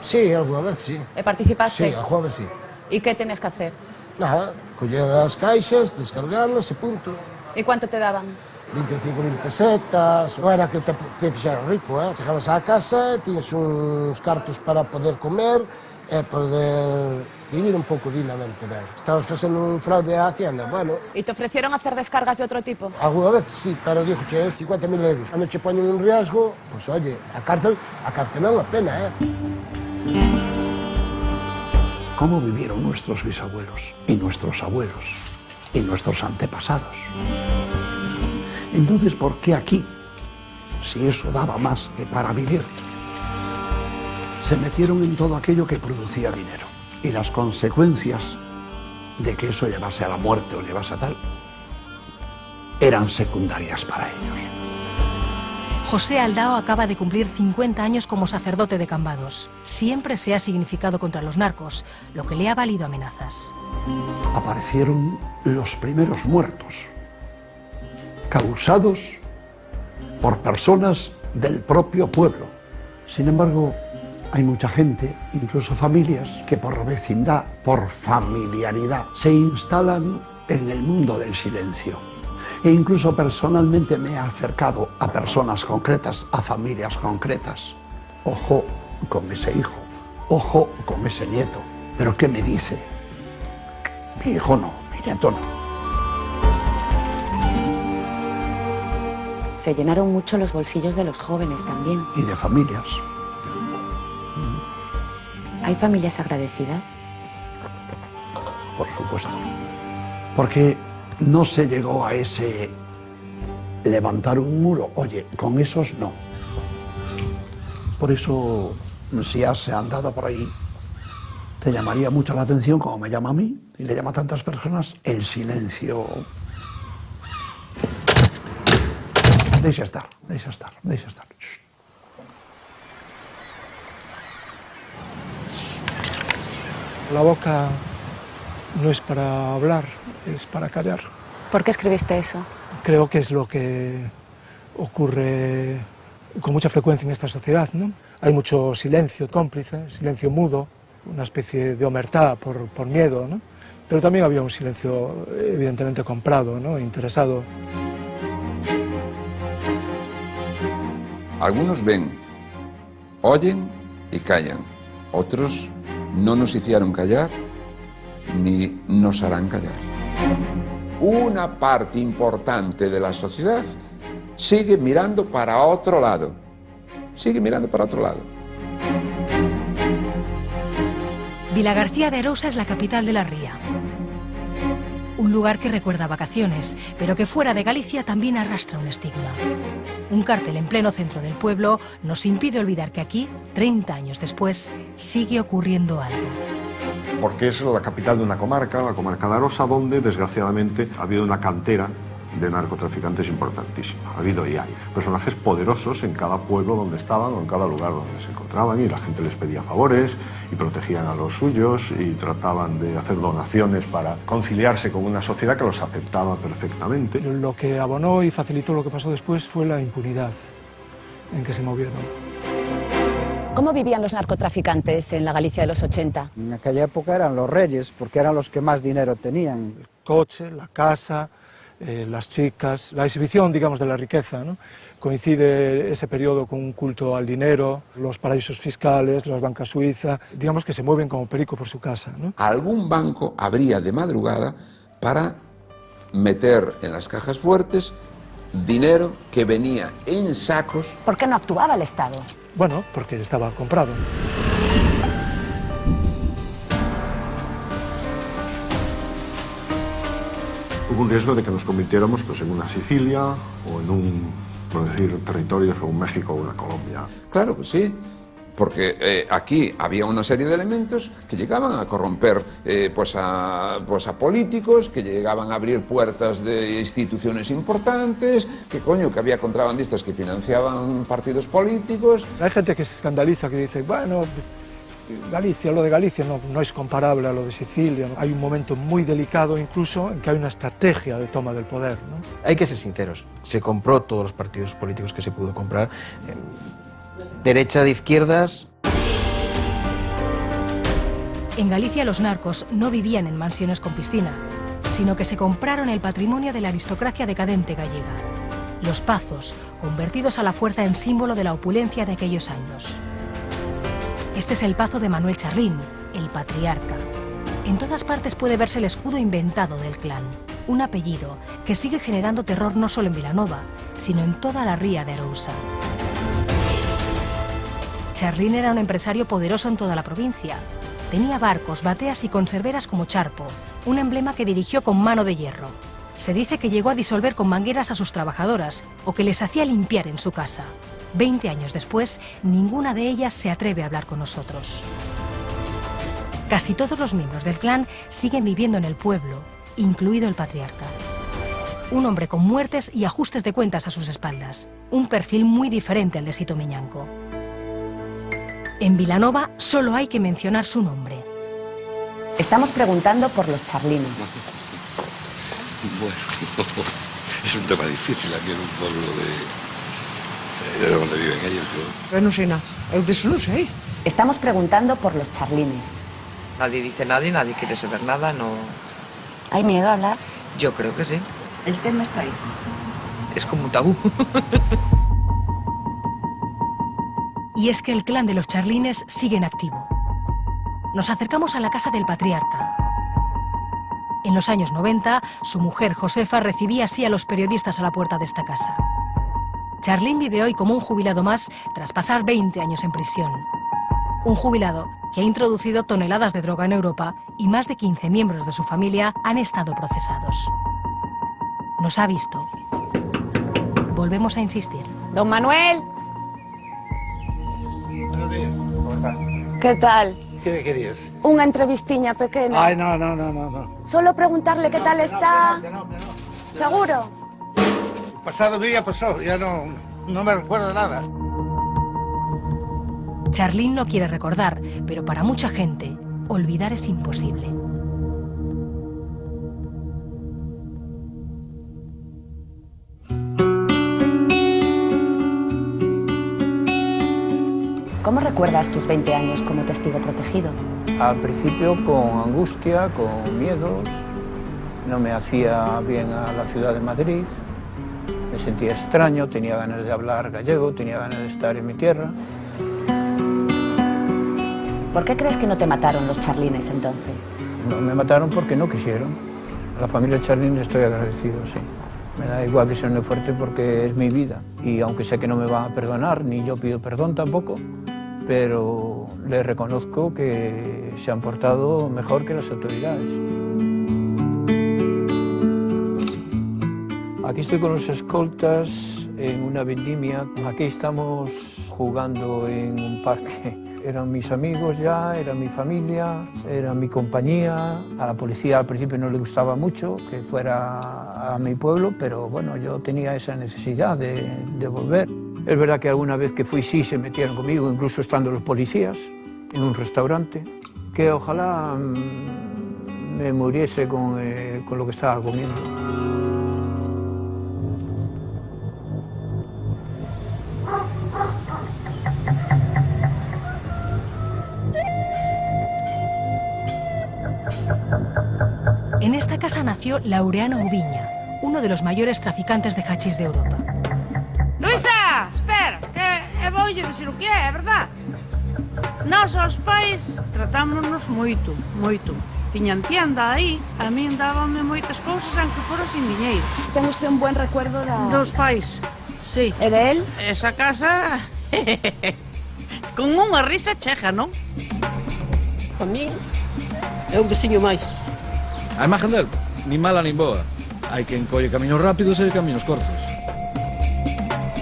Sí, alguna vez, sí. ¿Participaste? Sí, a jueves sí. ¿Y qué tenías que hacer? Nada, coller as caixas, descargarlas e punto. ¿Y cuánto te daban? 25.000 pesetas, non era que te fixeran rico, Chegabas á casa, tiñas uns cartos para poder comer e poder vivir un pouco dignamente, ben. Estabas facendo un fraude á Hacienda, bueno. ¿Y te ofrecieron hacer descargas de otro tipo? Alguna vez sí, pero dijo che, 50.000 euros. Cando che poñen un riesgo, pois oye, a cárcel non é unha pena, ¿Cómo vivieron nuestros bisabuelos y nuestros abuelos y nuestros antepasados? Entonces, ¿por qué aquí, si eso daba más que para vivir, se metieron en todo aquello que producía dinero? Y las consecuencias de que eso llevase a la muerte o llevase a tal, eran secundarias para ellos. José Aldao acaba de cumplir 50 años como sacerdote de Cambados. Siempre se ha significado contra los narcos, lo que le ha valido amenazas. Aparecieron los primeros muertos, causados por personas del propio pueblo. Sin embargo, hay mucha gente, incluso familias, que por vecindad, por familiaridad, se instalan en el mundo del silencio. E incluso personalmente me he acercado a personas concretas, a familias concretas. Ojo con ese hijo, ojo con ese nieto. ¿Pero qué me dice? Mi hijo no, mi nieto no. Se llenaron mucho los bolsillos de los jóvenes también. Y de familias. ¿Hay familias agradecidas? Por supuesto. Porque no se llegó a ese levantar un muro. Oye, con esos no. Por eso, si has andado por ahí, te llamaría mucho la atención, como me llama a mí, y le llama a tantas personas, el silencio. Deixa estar, deixa estar, deixa estar. Shh. La boca no es para hablar, es para callar. ¿Por qué escribiste eso? Creo que es lo que ocurre con mucha frecuencia en esta sociedad, ¿no? Hay mucho silencio cómplice, silencio mudo, una especie de omertá por miedo, ¿no? Pero también había un silencio evidentemente comprado, ¿no? Interesado. Algunos ven, oyen y callan. Otros no nos hicieron callar ni nos harán callar. Una parte importante de la sociedad sigue mirando para otro lado. Sigue mirando para otro lado. Vilagarcía de Arousa es la capital de la Ría. Un lugar que recuerda vacaciones, pero que fuera de Galicia también arrastra un estigma. Un cártel en pleno centro del pueblo nos impide olvidar que aquí, 30 años después, sigue ocurriendo algo. Porque es la capital de una comarca, la comarca de Arousa, donde desgraciadamente ha habido una cantera de narcotraficantes importantísima. Ha habido y hay personajes poderosos en cada pueblo donde estaban o en cada lugar donde se encontraban, y la gente les pedía favores y protegían a los suyos y trataban de hacer donaciones para conciliarse con una sociedad que los aceptaba perfectamente. Lo que abonó y facilitó lo que pasó después fue la impunidad en que se movieron. ¿Cómo vivían los narcotraficantes en la Galicia de los 80? En aquella época eran los reyes, porque eran los que más dinero tenían. El coche, la casa, las chicas, la exhibición, digamos, de la riqueza, ¿no? Coincide ese periodo con un culto al dinero, los paraísos fiscales, las bancas suizas, digamos que se mueven como perico por su casa, ¿no? Algún banco abría de madrugada para meter en las cajas fuertes dinero que venía en sacos. ¿Por qué no actuaba el Estado? Bueno, porque estaba comprado. Hubo un riesgo de que nos convirtiéramos pues, en una Sicilia o en un, por decir, territorios o un México o una Colombia. Claro que sí, porque aquí había una serie de elementos que llegaban a corromper pues a políticos, que llegaban a abrir puertas de instituciones importantes, que había contrabandistas que financiaban partidos políticos. Hay gente que se escandaliza, que dice, bueno, Galicia, lo de Galicia no es comparable a lo de Sicilia, ¿no? Hay un momento muy delicado incluso en que hay una estrategia de toma del poder, ¿no? Hay que ser sinceros, se compró todos los partidos políticos que se pudo comprar, derecha, de izquierdas. En Galicia los narcos no vivían en mansiones con piscina, sino que se compraron el patrimonio de la aristocracia decadente gallega. Los pazos, convertidos a la fuerza en símbolo de la opulencia de aquellos años. Este es el pazo de Manuel Charrín, el patriarca. En todas partes puede verse el escudo inventado del clan, un apellido que sigue generando terror no solo en Vilanova, sino en toda la ría de Arousa. Charrín era un empresario poderoso en toda la provincia. Tenía barcos, bateas y conserveras como Charpo, un emblema que dirigió con mano de hierro. Se dice que llegó a disolver con mangueras a sus trabajadoras o que les hacía limpiar en su casa. 20 años después, ninguna de ellas se atreve a hablar con nosotros. Casi todos los miembros del clan siguen viviendo en el pueblo, incluido el patriarca. Un hombre con muertes y ajustes de cuentas a sus espaldas. Un perfil muy diferente al de Sito Miñanco. En Vilanova solo hay que mencionar su nombre. Estamos preguntando por los charlinos. Bueno, es un tema difícil aquí en un pueblo de donde viven ellos. Yo no sé nada, yo de eso no sé. Estamos preguntando por los charlines. Nadie dice nada y nadie quiere saber nada, no... ¿Hay miedo a hablar? Yo creo que sí. El tema está ahí. Es como un tabú. Y es que el clan de los charlines sigue en activo. Nos acercamos a la casa del patriarca. En los años 90, su mujer Josefa recibía así a los periodistas a la puerta de esta casa. Charlín vive hoy como un jubilado más tras pasar 20 años en prisión. Un jubilado que ha introducido toneladas de droga en Europa y más de 15 miembros de su familia han estado procesados. Nos ha visto. Volvemos a insistir. Don Manuel. ¿Qué tal? ¿Qué querías? Unha entrevistiña pequena. Ay, no. Solo preguntarle qué tal está. ¿Seguro? El pasado día pasó, ya no me recuerdo nada. Charlene no quiere recordar, pero para mucha gente, olvidar es imposible. ¿Cómo recuerdas tus 20 años como testigo protegido? Al principio con angustia, con miedos, no me hacía bien a la ciudad de Madrid, me sentía extraño, tenía ganas de hablar gallego, tenía ganas de estar en mi tierra. ¿Por qué crees que no te mataron los charlines entonces? No me mataron porque no quisieron. A la familia Charlín estoy agradecido, sí. Me da igual que sea fuerte porque es mi vida. Y aunque sé que no me van a perdonar, ni yo pido perdón tampoco, pero les reconozco que se han portado mejor que las autoridades. Aquí estoy con los escoltas en una vendimia. Aquí estamos jugando en un parque. Eran mis amigos ya, era mi familia, era mi compañía. A la policía al principio no le gustaba mucho que fuera a mi pueblo, pero bueno, yo tenía esa necesidad de volver. Es verdad que alguna vez que fui sí se metieron conmigo, incluso estando los policías en un restaurante, que ojalá me muriese con lo que estaba comiendo. En esta casa nació Laureano Ubiña, uno de los mayores traficantes de hachís de Europa. Luisa, espera, que vou dicir o que é verdad? Nós aos pais tratámonos moito. Tiñan tienda aí, a min dábanme moitas cousas aunque fora sin diñeiro. Ten usted un buen recuerdo dos pais, sí. E de él? Esa casa... con unha risa cheja, non? A mí é un veciño máis. A imagen del, ni mala ni boa. Hai quen colle caminos rápidos e caminos cortos.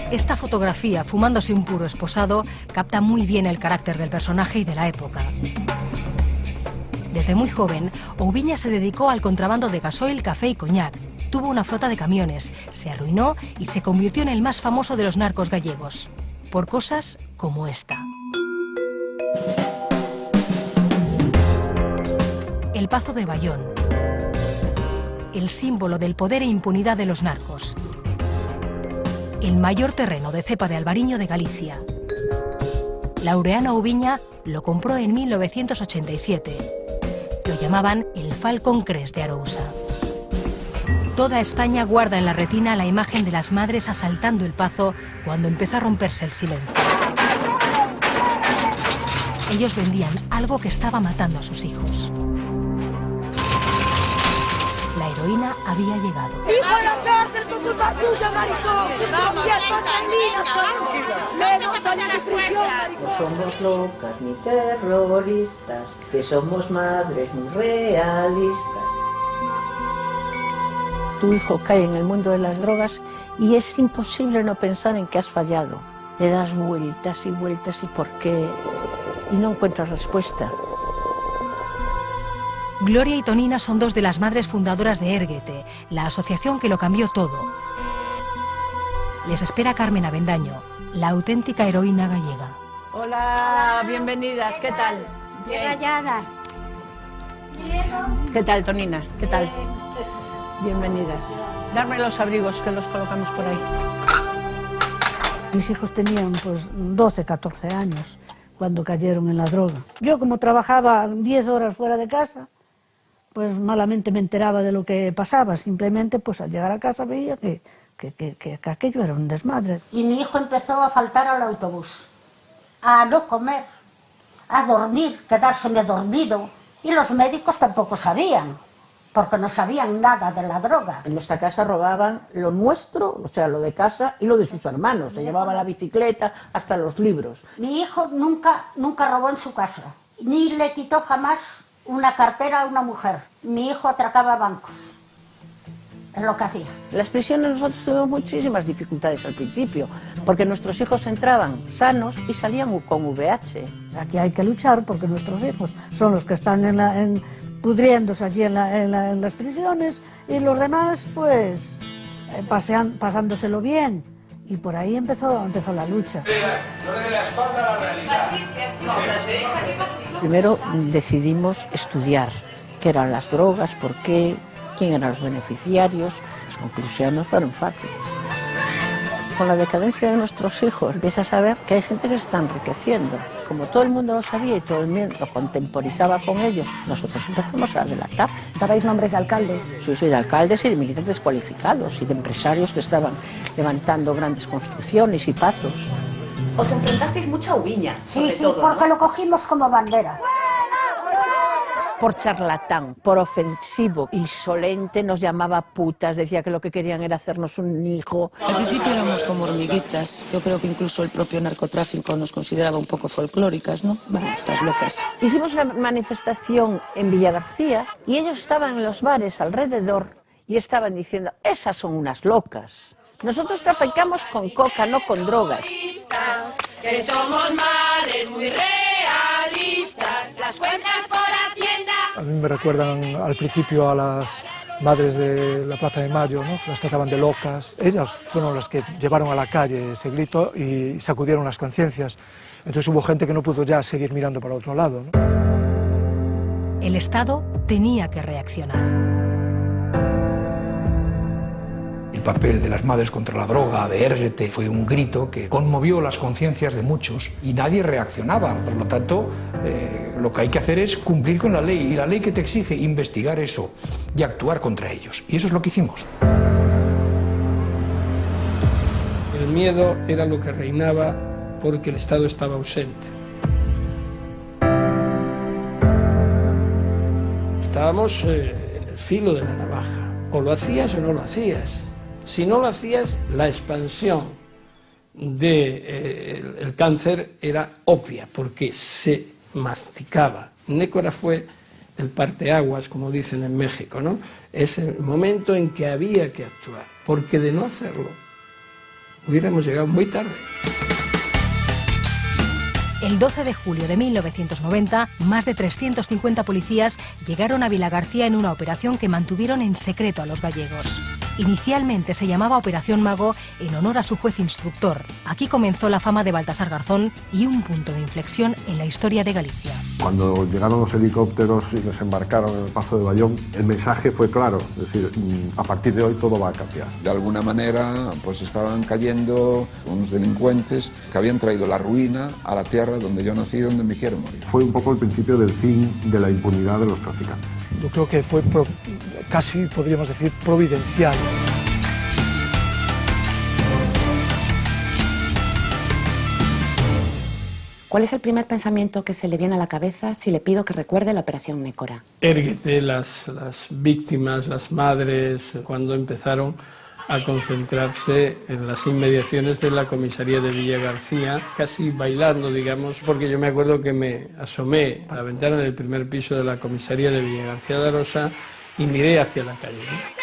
Esta fotografía, fumándose un puro esposado, capta muy bien el carácter del personaje y de la época. Desde muy joven, Oubiña se dedicó al contrabando de gasoil, café y coñac. Tuvo una flota de camiones, se arruinó y se convirtió en el más famoso de los narcos gallegos. Por cosas como esta. El Pazo de Bayón. El símbolo del poder e impunidad de los narcos. El mayor terreno de cepa de albariño de Galicia. Laureano Ubiña lo compró en 1987. Lo llamaban el Falcon Crest de Arousa. Toda España guarda en la retina la imagen de las madres asaltando el Pazo cuando empezó a romperse el silencio. Ellos vendían algo que estaba matando a sus hijos. La heroína había llegado. ¡Hijo a la cárcel por culpa tuya, maricón! ¡Menos años de prisión, maricón! No somos locas ni terroristas, que somos madres muy realistas. Tu hijo cae en el mundo de las drogas y es imposible no pensar en que has fallado. Le das vueltas y vueltas y por qué, y no encuentras respuesta. Gloria y Tonina son dos de las madres fundadoras de Érguete, la asociación que lo cambió todo. Les espera Carmen Avendaño, la auténtica heroína gallega. Hola, bienvenidas, ¿qué tal? Bien hallada. ¿Qué tal, Tonina? ¿Qué tal? Bienvenidas. Darme los abrigos que los colocamos por ahí. Mis hijos tenían pues 12, 14 años cuando cayeron en la droga. Yo como trabajaba 10 horas fuera de casa, pues malamente me enteraba de lo que pasaba. Simplemente pues al llegar a casa veía que aquello era un desmadre. Y mi hijo empezó a faltar al autobús, a no comer, a dormir, quedárseme dormido. Y los médicos tampoco sabían, porque no sabían nada de la droga. En nuestra casa robaban lo nuestro, o sea, lo de casa, y lo de sus hermanos. Se llevaba la bicicleta, hasta los libros. Mi hijo nunca robó en su casa, ni le quitó jamás una cartera a una mujer. Mi hijo atracaba bancos. es lo que hacía. En las prisiones nosotros tuvimos muchísimas dificultades al principio, porque nuestros hijos entraban sanos y salían con VIH. Aquí hay que luchar porque nuestros hijos son los que están pudriéndose allí en las prisiones y los demás pues pasándoselo bien. Y por ahí empezó la lucha. Primero decidimos estudiar qué eran las drogas, por qué, quién eran los beneficiarios. Las conclusiones fueron fáciles. Con la decadencia de nuestros hijos empiezas a ver que hay gente que se está enriqueciendo. Como todo el mundo lo sabía y todo el mundo lo contemporizaba con ellos, nosotros empezamos a delatar. ¿Dabais nombres de alcaldes? Sí, de alcaldes y de militantes cualificados y de empresarios que estaban levantando grandes construcciones y pazos. Os enfrentasteis mucho a Ubiña, Sí, porque lo cogimos como bandera. Por charlatán, por ofensivo, insolente, nos llamaba putas, decía que lo que querían era hacernos un hijo. Al principio éramos como hormiguitas, yo creo que incluso el propio narcotráfico nos consideraba un poco folclóricas, ¿no? Bah, estas locas. Hicimos una manifestación en Villagarcía y ellos estaban en los bares alrededor y estaban diciendo, esas son unas locas. Nosotros traficamos con coca, no con drogas. Que somos madres muy realistas, las cuentas por Hacienda. A mí me recuerdan al principio a las madres de la Plaza de Mayo, ¿no? Las trataban de locas. Ellas fueron las que llevaron a la calle ese grito y sacudieron las conciencias. Entonces hubo gente que no pudo ya seguir mirando para otro lado, ¿no? El Estado tenía que reaccionar. El papel de las madres contra la droga, de RT, fue un grito que conmovió las conciencias de muchos y nadie reaccionaba. Por lo tanto, lo que hay que hacer es cumplir con la ley y la ley que te exige investigar eso y actuar contra ellos. Y eso es lo que hicimos. El miedo era lo que reinaba porque el Estado estaba ausente. Estábamos en el filo de la navaja. O lo hacías o no lo hacías. Si no lo hacías, la expansión del cáncer era obvia, porque se masticaba. Nécora fue el parteaguas, como dicen en México, ¿no? Es el momento en que había que actuar, porque de no hacerlo, hubiéramos llegado muy tarde. El 12 de julio de 1990, más de 350 policías llegaron a Vilagarcía en una operación que mantuvieron en secreto a los gallegos. Inicialmente se llamaba Operación Mago en honor a su juez instructor. Aquí comenzó la fama de Baltasar Garzón y un punto de inflexión en la historia de Galicia. Cuando llegaron los helicópteros y desembarcaron en el Pazo de Bayón, el mensaje fue claro, es decir, a partir de hoy todo va a cambiar. De alguna manera, pues estaban cayendo unos delincuentes que habían traído la ruina a la tierra donde yo nací y donde me quiero morir. Fue un poco el principio del fin de la impunidad de los traficantes. Yo creo que fue casi, podríamos decir, providencial. ¿Cuál es el primer pensamiento que se le viene a la cabeza si le pido que recuerde la Operación Nécora? Érguete, las víctimas, las madres, cuando empezaron a concentrarse en las inmediaciones de la comisaría de Villagarcía, casi bailando, digamos, porque yo me acuerdo que me asomé a la ventana del primer piso de la comisaría de Villagarcía de Arosa y miré hacia la calle, ¿no?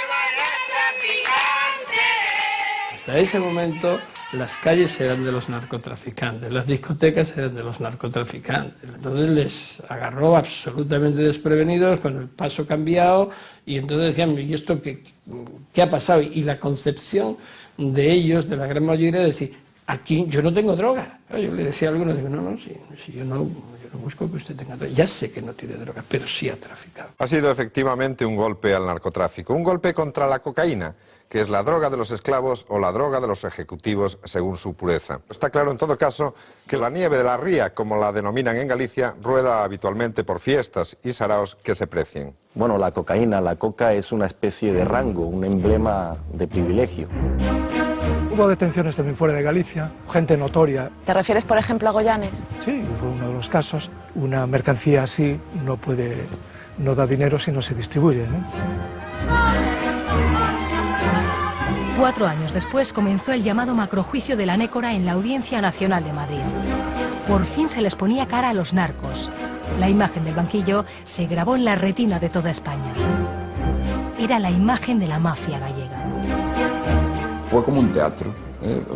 Hasta ese momento las calles eran de los narcotraficantes, las discotecas eran de los narcotraficantes. Entonces les agarró absolutamente desprevenidos, con el paso cambiado, y entonces decían, ¿y esto qué ha pasado? Y la concepción de ellos, de la gran mayoría, de decir, aquí yo no tengo droga. Yo le decía a algunos, digo, no, si yo no busco que usted tenga droga. Ya sé que no tiene droga, pero sí ha traficado. Ha sido efectivamente un golpe al narcotráfico, un golpe contra la cocaína, que es la droga de los esclavos o la droga de los ejecutivos según su pureza. Está claro en todo caso que la nieve de la ría, como la denominan en Galicia, rueda habitualmente por fiestas y saraos que se precien. Bueno, la cocaína, la coca es una especie de rango, un emblema de privilegio. Hubo detenciones también fuera de Galicia, gente notoria. ¿Te refieres, por ejemplo, a Goyanes? Sí, fue uno de los casos. Una mercancía así no da dinero si no se distribuye, ¿no? 4 años después comenzó el llamado macrojuicio de la Nécora en la Audiencia Nacional de Madrid. Por fin se les ponía cara a los narcos. La imagen del banquillo se grabó en la retina de toda España. era la imagen de la mafia gallega. Fue como un teatro.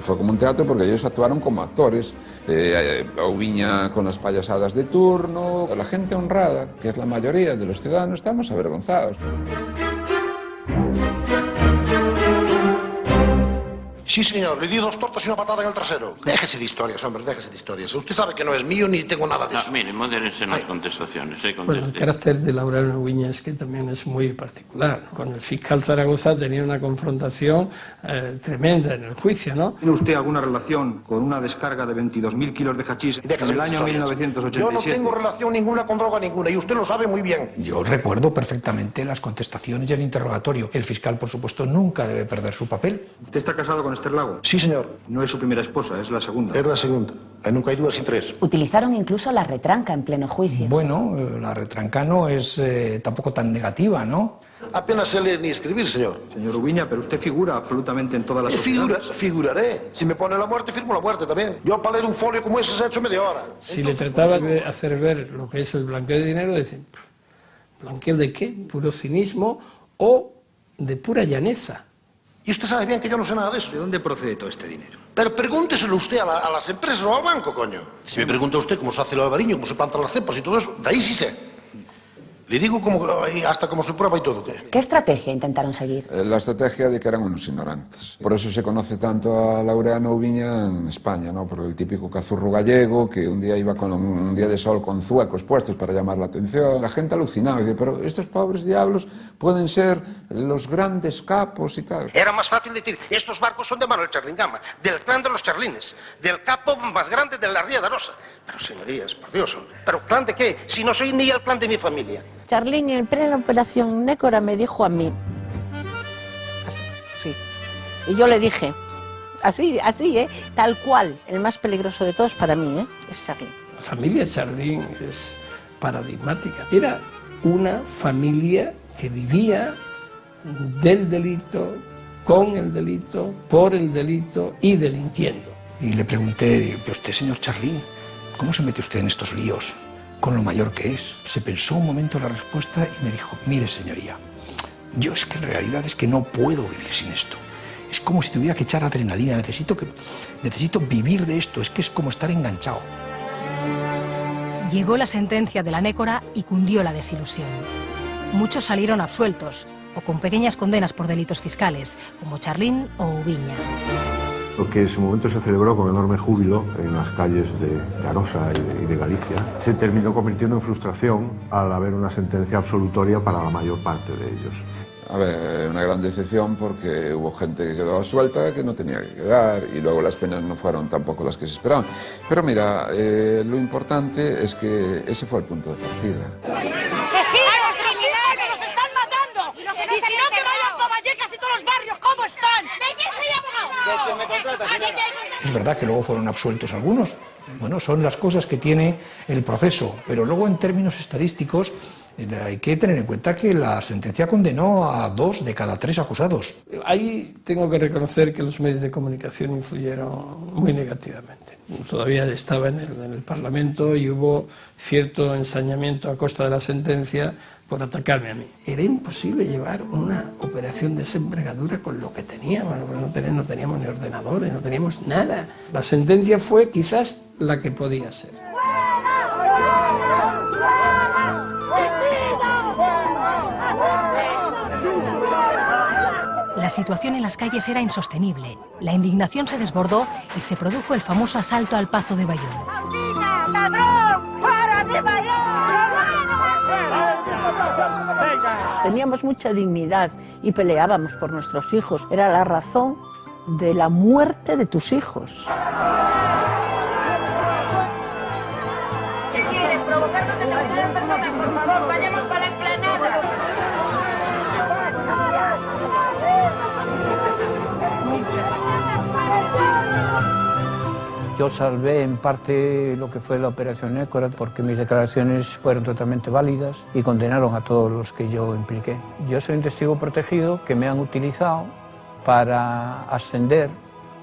Fue como un teatro porque ellos actuaron como actores. Ouviña con las payasadas de turno. La gente honrada, que es la mayoría de los ciudadanos, estamos avergonzados. Sí, señor, le di 2 tortas y una patada en el trasero. Déjese de historias, hombre, déjese de historias. Usted sabe que no es mío ni tengo nada de eso. Mire, modérense en las contestaciones. Bueno, el carácter de Laureano Ouviña es que también es muy particular. Con el fiscal Zaragoza tenía una confrontación tremenda en el juicio, ¿no? ¿Tiene usted alguna relación con una descarga de 22.000 kilos de hachís en el año 1987? Yo no tengo relación ninguna con droga ninguna y usted lo sabe muy bien. Yo recuerdo perfectamente las contestaciones y el interrogatorio. El fiscal, por supuesto, nunca debe perder su papel. ¿Usted está casado con Esther Lago? Sí, señor. No es su primera esposa, es la segunda. Es la segunda. Nunca hay dudas y 3. Utilizaron incluso la retranca en pleno juicio. Bueno, la retranca no es tampoco tan negativa, ¿no? Apenas sé leer ni escribir, señor. Señor Ouviña, pero usted figura absolutamente en todas las sociedades. Figuraré. Si me pone la muerte, firmo la muerte también. Yo para leer un folio como ese se ha hecho media hora. Si le trataba de hacer ver lo que es el blanqueo de dinero, decían, ¿blanqueo de qué? ¿Puro cinismo o de pura llaneza? Y usted sabe bien que yo no sé nada de eso. ¿De dónde procede todo este dinero? Pero pregúnteselo usted a las empresas o al banco, coño. Si me pregunta usted cómo se hace el albariño, cómo se plantan las cepas y todo eso, de ahí sí sé. Le digo hasta cómo se prueba y todo. ¿Qué estrategia intentaron seguir? La estrategia de que eran unos ignorantes. Por eso se conoce tanto a Laureano Ouviña en España, ¿no? Por el típico cazurro gallego que un día iba con un día de sol con zuecos puestos para llamar la atención. La gente alucinaba y dice, pero estos pobres diablos pueden ser los grandes capos y tal. Era más fácil decir, estos barcos son de Manuel Charlingama, del clan de los Charlines, del capo más grande de la Ría de Arosa. Pero señorías, por Dios, ¿pero clan de qué? Si no soy ni el clan de mi familia. Charlín, en plena operación Nécora, me dijo a mí, sí, y yo le dije, así, tal cual, el más peligroso de todos para mí, es Charlín. La familia Charlín es paradigmática. Era una familia que vivía del delito, con el delito, por el delito y delinquiendo. Y le pregunté, usted, señor Charlín, ¿cómo se mete usted en estos líos? Con lo mayor que es. Se pensó un momento la respuesta y me dijo, mire señoría, yo es que en realidad es que no puedo vivir sin esto. Es como si tuviera que echar adrenalina, necesito vivir de esto, es que es como estar enganchado. Llegó la sentencia de la Nécora y cundió la desilusión. Muchos salieron absueltos o con pequeñas condenas por delitos fiscales, como Charlín o Ouviña. Lo que en ese momento se celebró con enorme júbilo en las calles de Arosa y de Galicia, se terminó convirtiendo en frustración al haber una sentencia absolutoria para la mayor parte de ellos. A ver, una gran decepción porque hubo gente que quedó suelta que no tenía que quedar y luego las penas no fueron tampoco las que se esperaban. Pero mira, lo importante es que ese fue el punto de partida. Y si no, que vayan para Vallecas y todos los barrios, ¿cómo están? ¿De quién soy abogado? Es verdad que luego fueron absueltos algunos. Bueno, son las cosas que tiene el proceso. Pero luego, en términos estadísticos, hay que tener en cuenta que la sentencia condenó a 2 de cada 3 acusados. Ahí tengo que reconocer que los medios de comunicación influyeron muy negativamente. Todavía estaba en el Parlamento y hubo cierto ensañamiento a costa de la sentencia por atacarme a mí. Era imposible llevar una operación de esa envergadura con lo que teníamos. No teníamos ni ordenadores, no teníamos nada. La sentencia fue quizás la que podía ser. La situación en las calles era insostenible. La indignación se desbordó y se produjo el famoso asalto al Pazo de Bayón. ¡Ladrón! ¡Para de Teníamos mucha dignidad y peleábamos por nuestros hijos. Era la razón de la muerte de tus hijos. ¿Qué quieren? ¿Provocarnos de personas? Por favor, vayamos para la explanada. Yo salvé en parte lo que fue la operación Nécora porque mis declaraciones fueron totalmente válidas y condenaron a todos los que yo impliqué. Yo soy un testigo protegido que me han utilizado para ascender,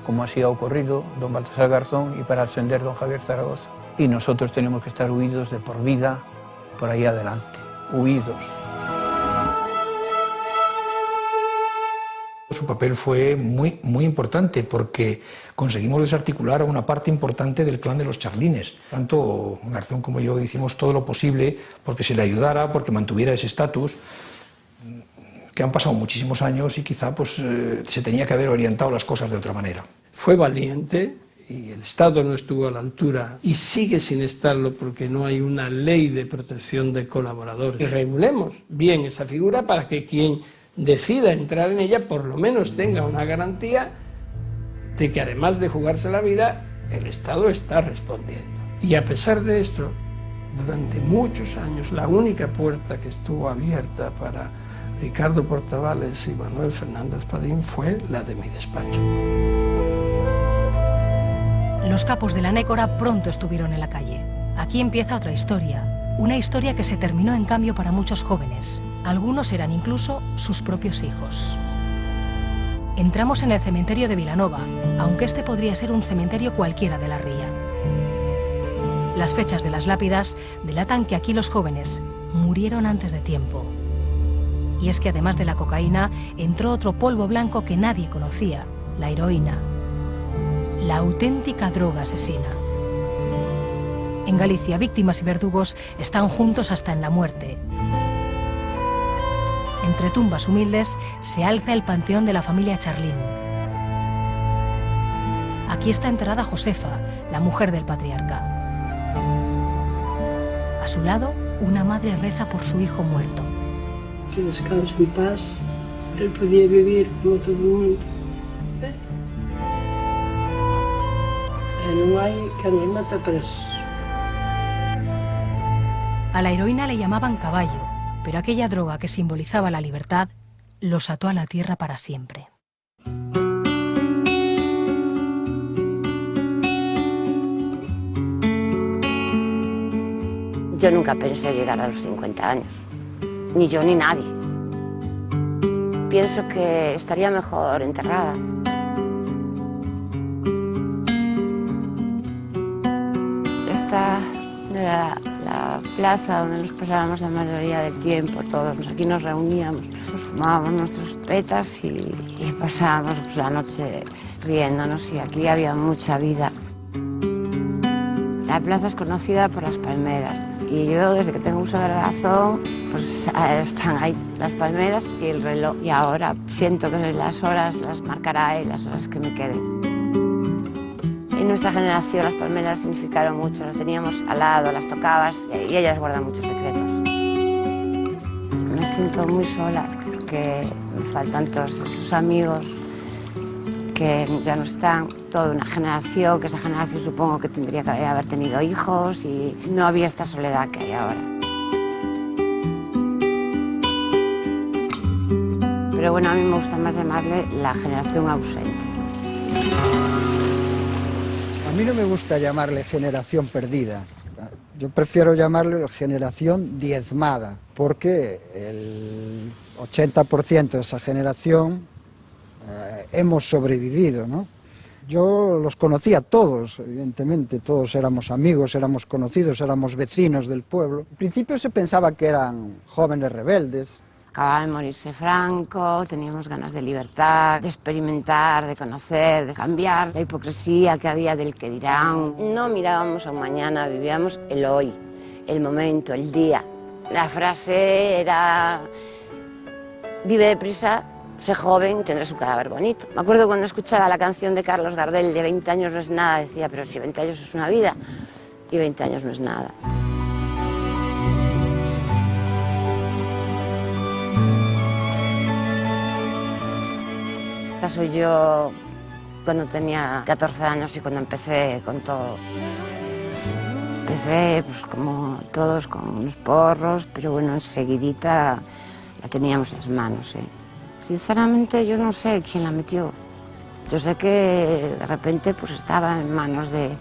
como así ha ocurrido, don Baltasar Garzón, y para ascender don Javier Zaragoza. Y nosotros tenemos que estar huidos de por vida por ahí adelante, huidos. su papel fue muy importante porque conseguimos desarticular a una parte importante del clan de los Charlines. Tanto Garzón como yo hicimos todo lo posible porque se le ayudara, porque mantuviera ese estatus, que han pasado muchísimos años y quizá pues, se tenía que haber orientado las cosas de otra manera. Fue valiente y el Estado no estuvo a la altura y sigue sin estarlo porque no hay una ley de protección de colaboradores. Y regulemos bien esa figura para que quien decida entrar en ella por lo menos tenga una garantía de que además de jugarse la vida, el Estado está respondiendo. Y a pesar de esto, durante muchos años la única puerta que estuvo abierta para Ricardo Portavales y Manuel Fernández Padín fue la de mi despacho. Los capos de la Nécora pronto estuvieron en la calle. Aquí empieza otra historia, una historia que se terminó en cambio para muchos jóvenes. Algunos eran incluso sus propios hijos. Entramos en el cementerio de Vilanova, aunque este podría ser un cementerio cualquiera de la Ría. Las fechas de las lápidas delatan que aquí los jóvenes murieron antes de tiempo. Y es que además de la cocaína, entró otro polvo blanco que nadie conocía, la heroína. La auténtica droga asesina. En Galicia, víctimas y verdugos están juntos hasta en la muerte. Entre tumbas humildes se alza el panteón de la familia Charlín. Aquí está enterrada Josefa, la mujer del patriarca. A su lado, una madre reza por su hijo muerto. Que descanse en paz, él podía vivir como todo el mundo. No hay que nos mata presos. A la heroína le llamaban caballo, pero aquella droga que simbolizaba la libertad los ató a la tierra para siempre. Yo nunca pensé llegar a los 50 años, ni yo ni nadie. Pienso que estaría mejor enterrada. Esta era la plaza donde nos pasábamos la mayoría del tiempo, todos. Aquí nos reuníamos, nos fumábamos nuestras petas y pasábamos pues, la noche riéndonos y aquí había mucha vida. La plaza es conocida por las palmeras y yo desde que tengo uso de la razón pues están ahí las palmeras y el reloj y ahora siento que las horas las marcará él, las horas que me queden. En nuestra generación las palmeras significaron mucho, las teníamos al lado, las tocabas y ellas guardan muchos secretos. Me siento muy sola porque me faltan todos esos amigos que ya no están, toda una generación, que esa generación supongo que tendría que haber tenido hijos y no había esta soledad que hay ahora. Pero bueno, a mí me gusta más llamarle la generación ausente. A mí no me gusta llamarle generación perdida, yo prefiero llamarle generación diezmada, porque el 80% de esa generación hemos sobrevivido, ¿no? Yo los conocía a todos, evidentemente, todos éramos amigos, éramos conocidos, éramos vecinos del pueblo. Al principio se pensaba que eran jóvenes rebeldes. Acababa de morirse Franco, teníamos ganas de libertad, de experimentar, de conocer, de cambiar la hipocresía que había del que dirán. No mirábamos a un mañana, vivíamos el hoy, el momento, el día. La frase era: vive deprisa, sé joven, tendrás un cadáver bonito. Me acuerdo cuando escuchaba la canción de Carlos Gardel de 20 años no es nada, decía, pero si 20 años es una vida, y 20 años no es nada. Esta soy yo cuando tenía 14 años y cuando empecé con todo. Empecé, pues como todos, con unos porros, pero bueno, enseguidita la teníamos en las manos, ¿eh? Sinceramente yo no sé quién la metió. Yo sé que de repente pues estaba en manos de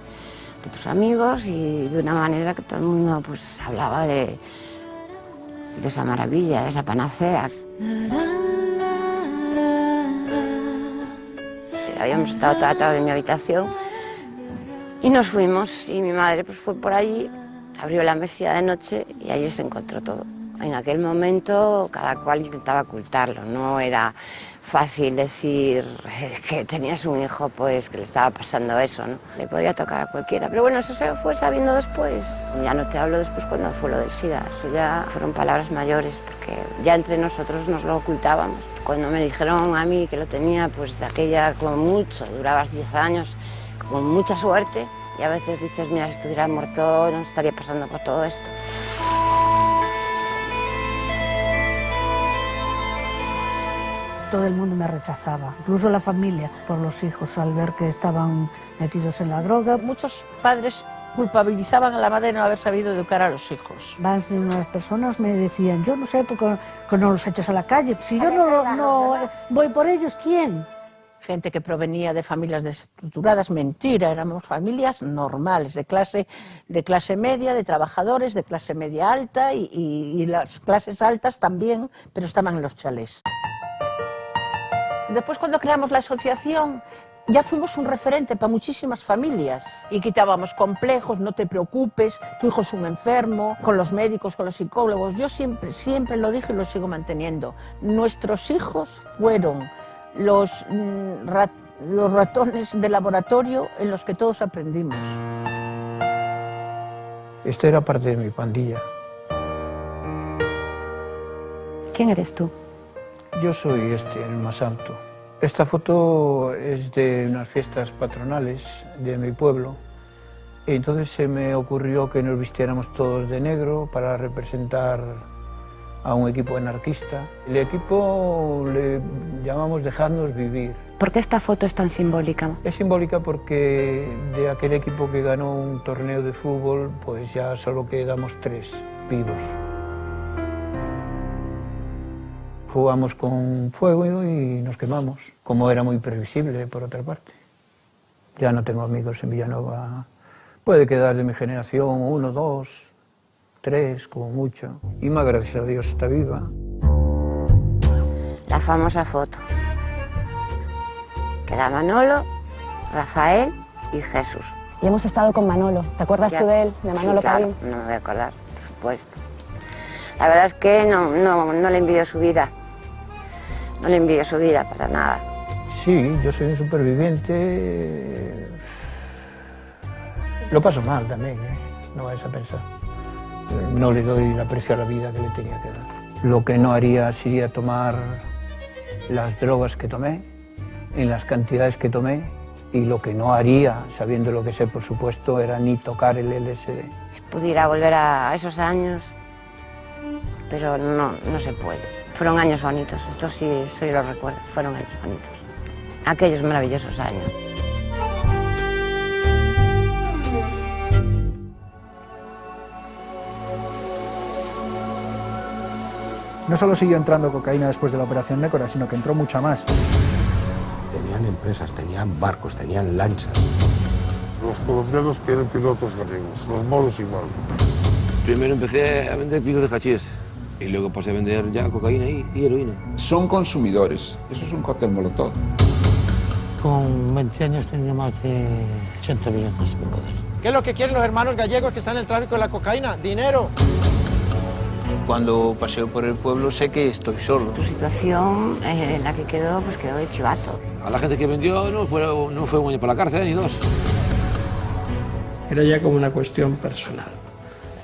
tus amigos y de una manera que todo el mundo pues hablaba de esa maravilla, de esa panacea. Habíamos estado toda la tarde en mi habitación y nos fuimos y mi madre pues fue por allí, abrió la mesilla de noche y allí se encontró todo. En aquel momento cada cual intentaba ocultarlo, no era fácil decir que tenías un hijo pues que le estaba pasando eso, ¿no? Le podía tocar a cualquiera, pero bueno, eso se fue sabiendo después. Ya no te hablo después cuando fue lo del SIDA, eso ya fueron palabras mayores porque ya entre nosotros nos lo ocultábamos. Cuando me dijeron a mí que lo tenía, pues de aquella como mucho, durabas 10 años, con mucha suerte, y a veces dices, mira, si estuviera muerto no estaría pasando por todo esto. Todo el mundo me rechazaba, incluso la familia, por los hijos, al ver que estaban metidos en la droga. Muchos padres culpabilizaban a la madre de no haber sabido educar a los hijos. Más de unas personas me decían, yo no sé por qué no los echas a la calle. Si yo no voy por ellos, ¿quién? Gente que provenía de familias desestructuradas, mentira, éramos familias normales, de clase media, de trabajadores, de clase media alta y las clases altas también, pero estaban en los chalés. Después, cuando creamos la asociación, ya fuimos un referente para muchísimas familias y quitábamos complejos, no te preocupes, tu hijo es un enfermo, con los médicos, con los psicólogos. Yo siempre lo dije y lo sigo manteniendo. Nuestros hijos fueron los ratones de laboratorio en los que todos aprendimos. Esta era parte de mi pandilla. ¿Quién eres tú? Yo soy el más alto. Esta foto es de unas fiestas patronales de mi pueblo. Y entonces se me ocurrió que nos vistiéramos todos de negro para representar a un equipo anarquista. El equipo le llamamos Dejadnos Vivir. ¿Por qué esta foto es tan simbólica? Es simbólica porque de aquel equipo que ganó un torneo de fútbol, pues ya solo quedamos 3 vivos. Jugamos con fuego y nos quemamos, como era muy previsible, por otra parte. Ya no tengo amigos en Vilanova. Puede quedar de mi generación 1, 2, 3, como mucho. Ima, gracias a Dios, está viva. La famosa foto. Queda Manolo, Rafael y Jesús. Y hemos estado con Manolo. ¿Te acuerdas tú de él, de Manolo sí, claro, Pavín? No me voy a acordar, por supuesto. La verdad es que no le envidio su vida. No le envidio su vida para nada. Sí, yo soy un superviviente. Lo paso mal también, no vais a pensar. No le doy el aprecio a la vida que le tenía que dar. Lo que no haría sería tomar las drogas que tomé, en las cantidades que tomé, y lo que no haría, sabiendo lo que sé, por supuesto, era ni tocar el LSD. Si pudiera volver a esos años, pero no se puede. Fueron años bonitos, esto sí lo recuerdo, fueron años bonitos. Aquellos maravillosos años. No solo siguió entrando cocaína después de la operación Nécora, sino que entró mucha más. Tenían empresas, tenían barcos, tenían lanchas. Los colombianos quieren pilotos gallegos, los moros igual. Primero empecé a vender picos de hachís y luego pasé a vender ya cocaína y heroína. Son consumidores, eso es un cóctel molotov. Con 20 años tenía más de 80 millones en mi poder. ¿Qué es lo que quieren los hermanos gallegos que están en el tráfico de la cocaína? ¡Dinero! Cuando paseo por el pueblo sé que estoy solo. Tu situación, la que quedó, pues quedó de chivato. A la gente que vendió no fue un año para la cárcel, ni 2. Era ya como una cuestión personal.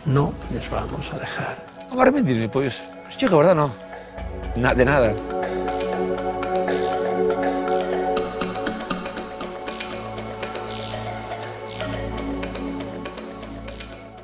No les vamos a dejar. ¿Cómo arrepentirme? Pues chico, ¿verdad? No. De nada.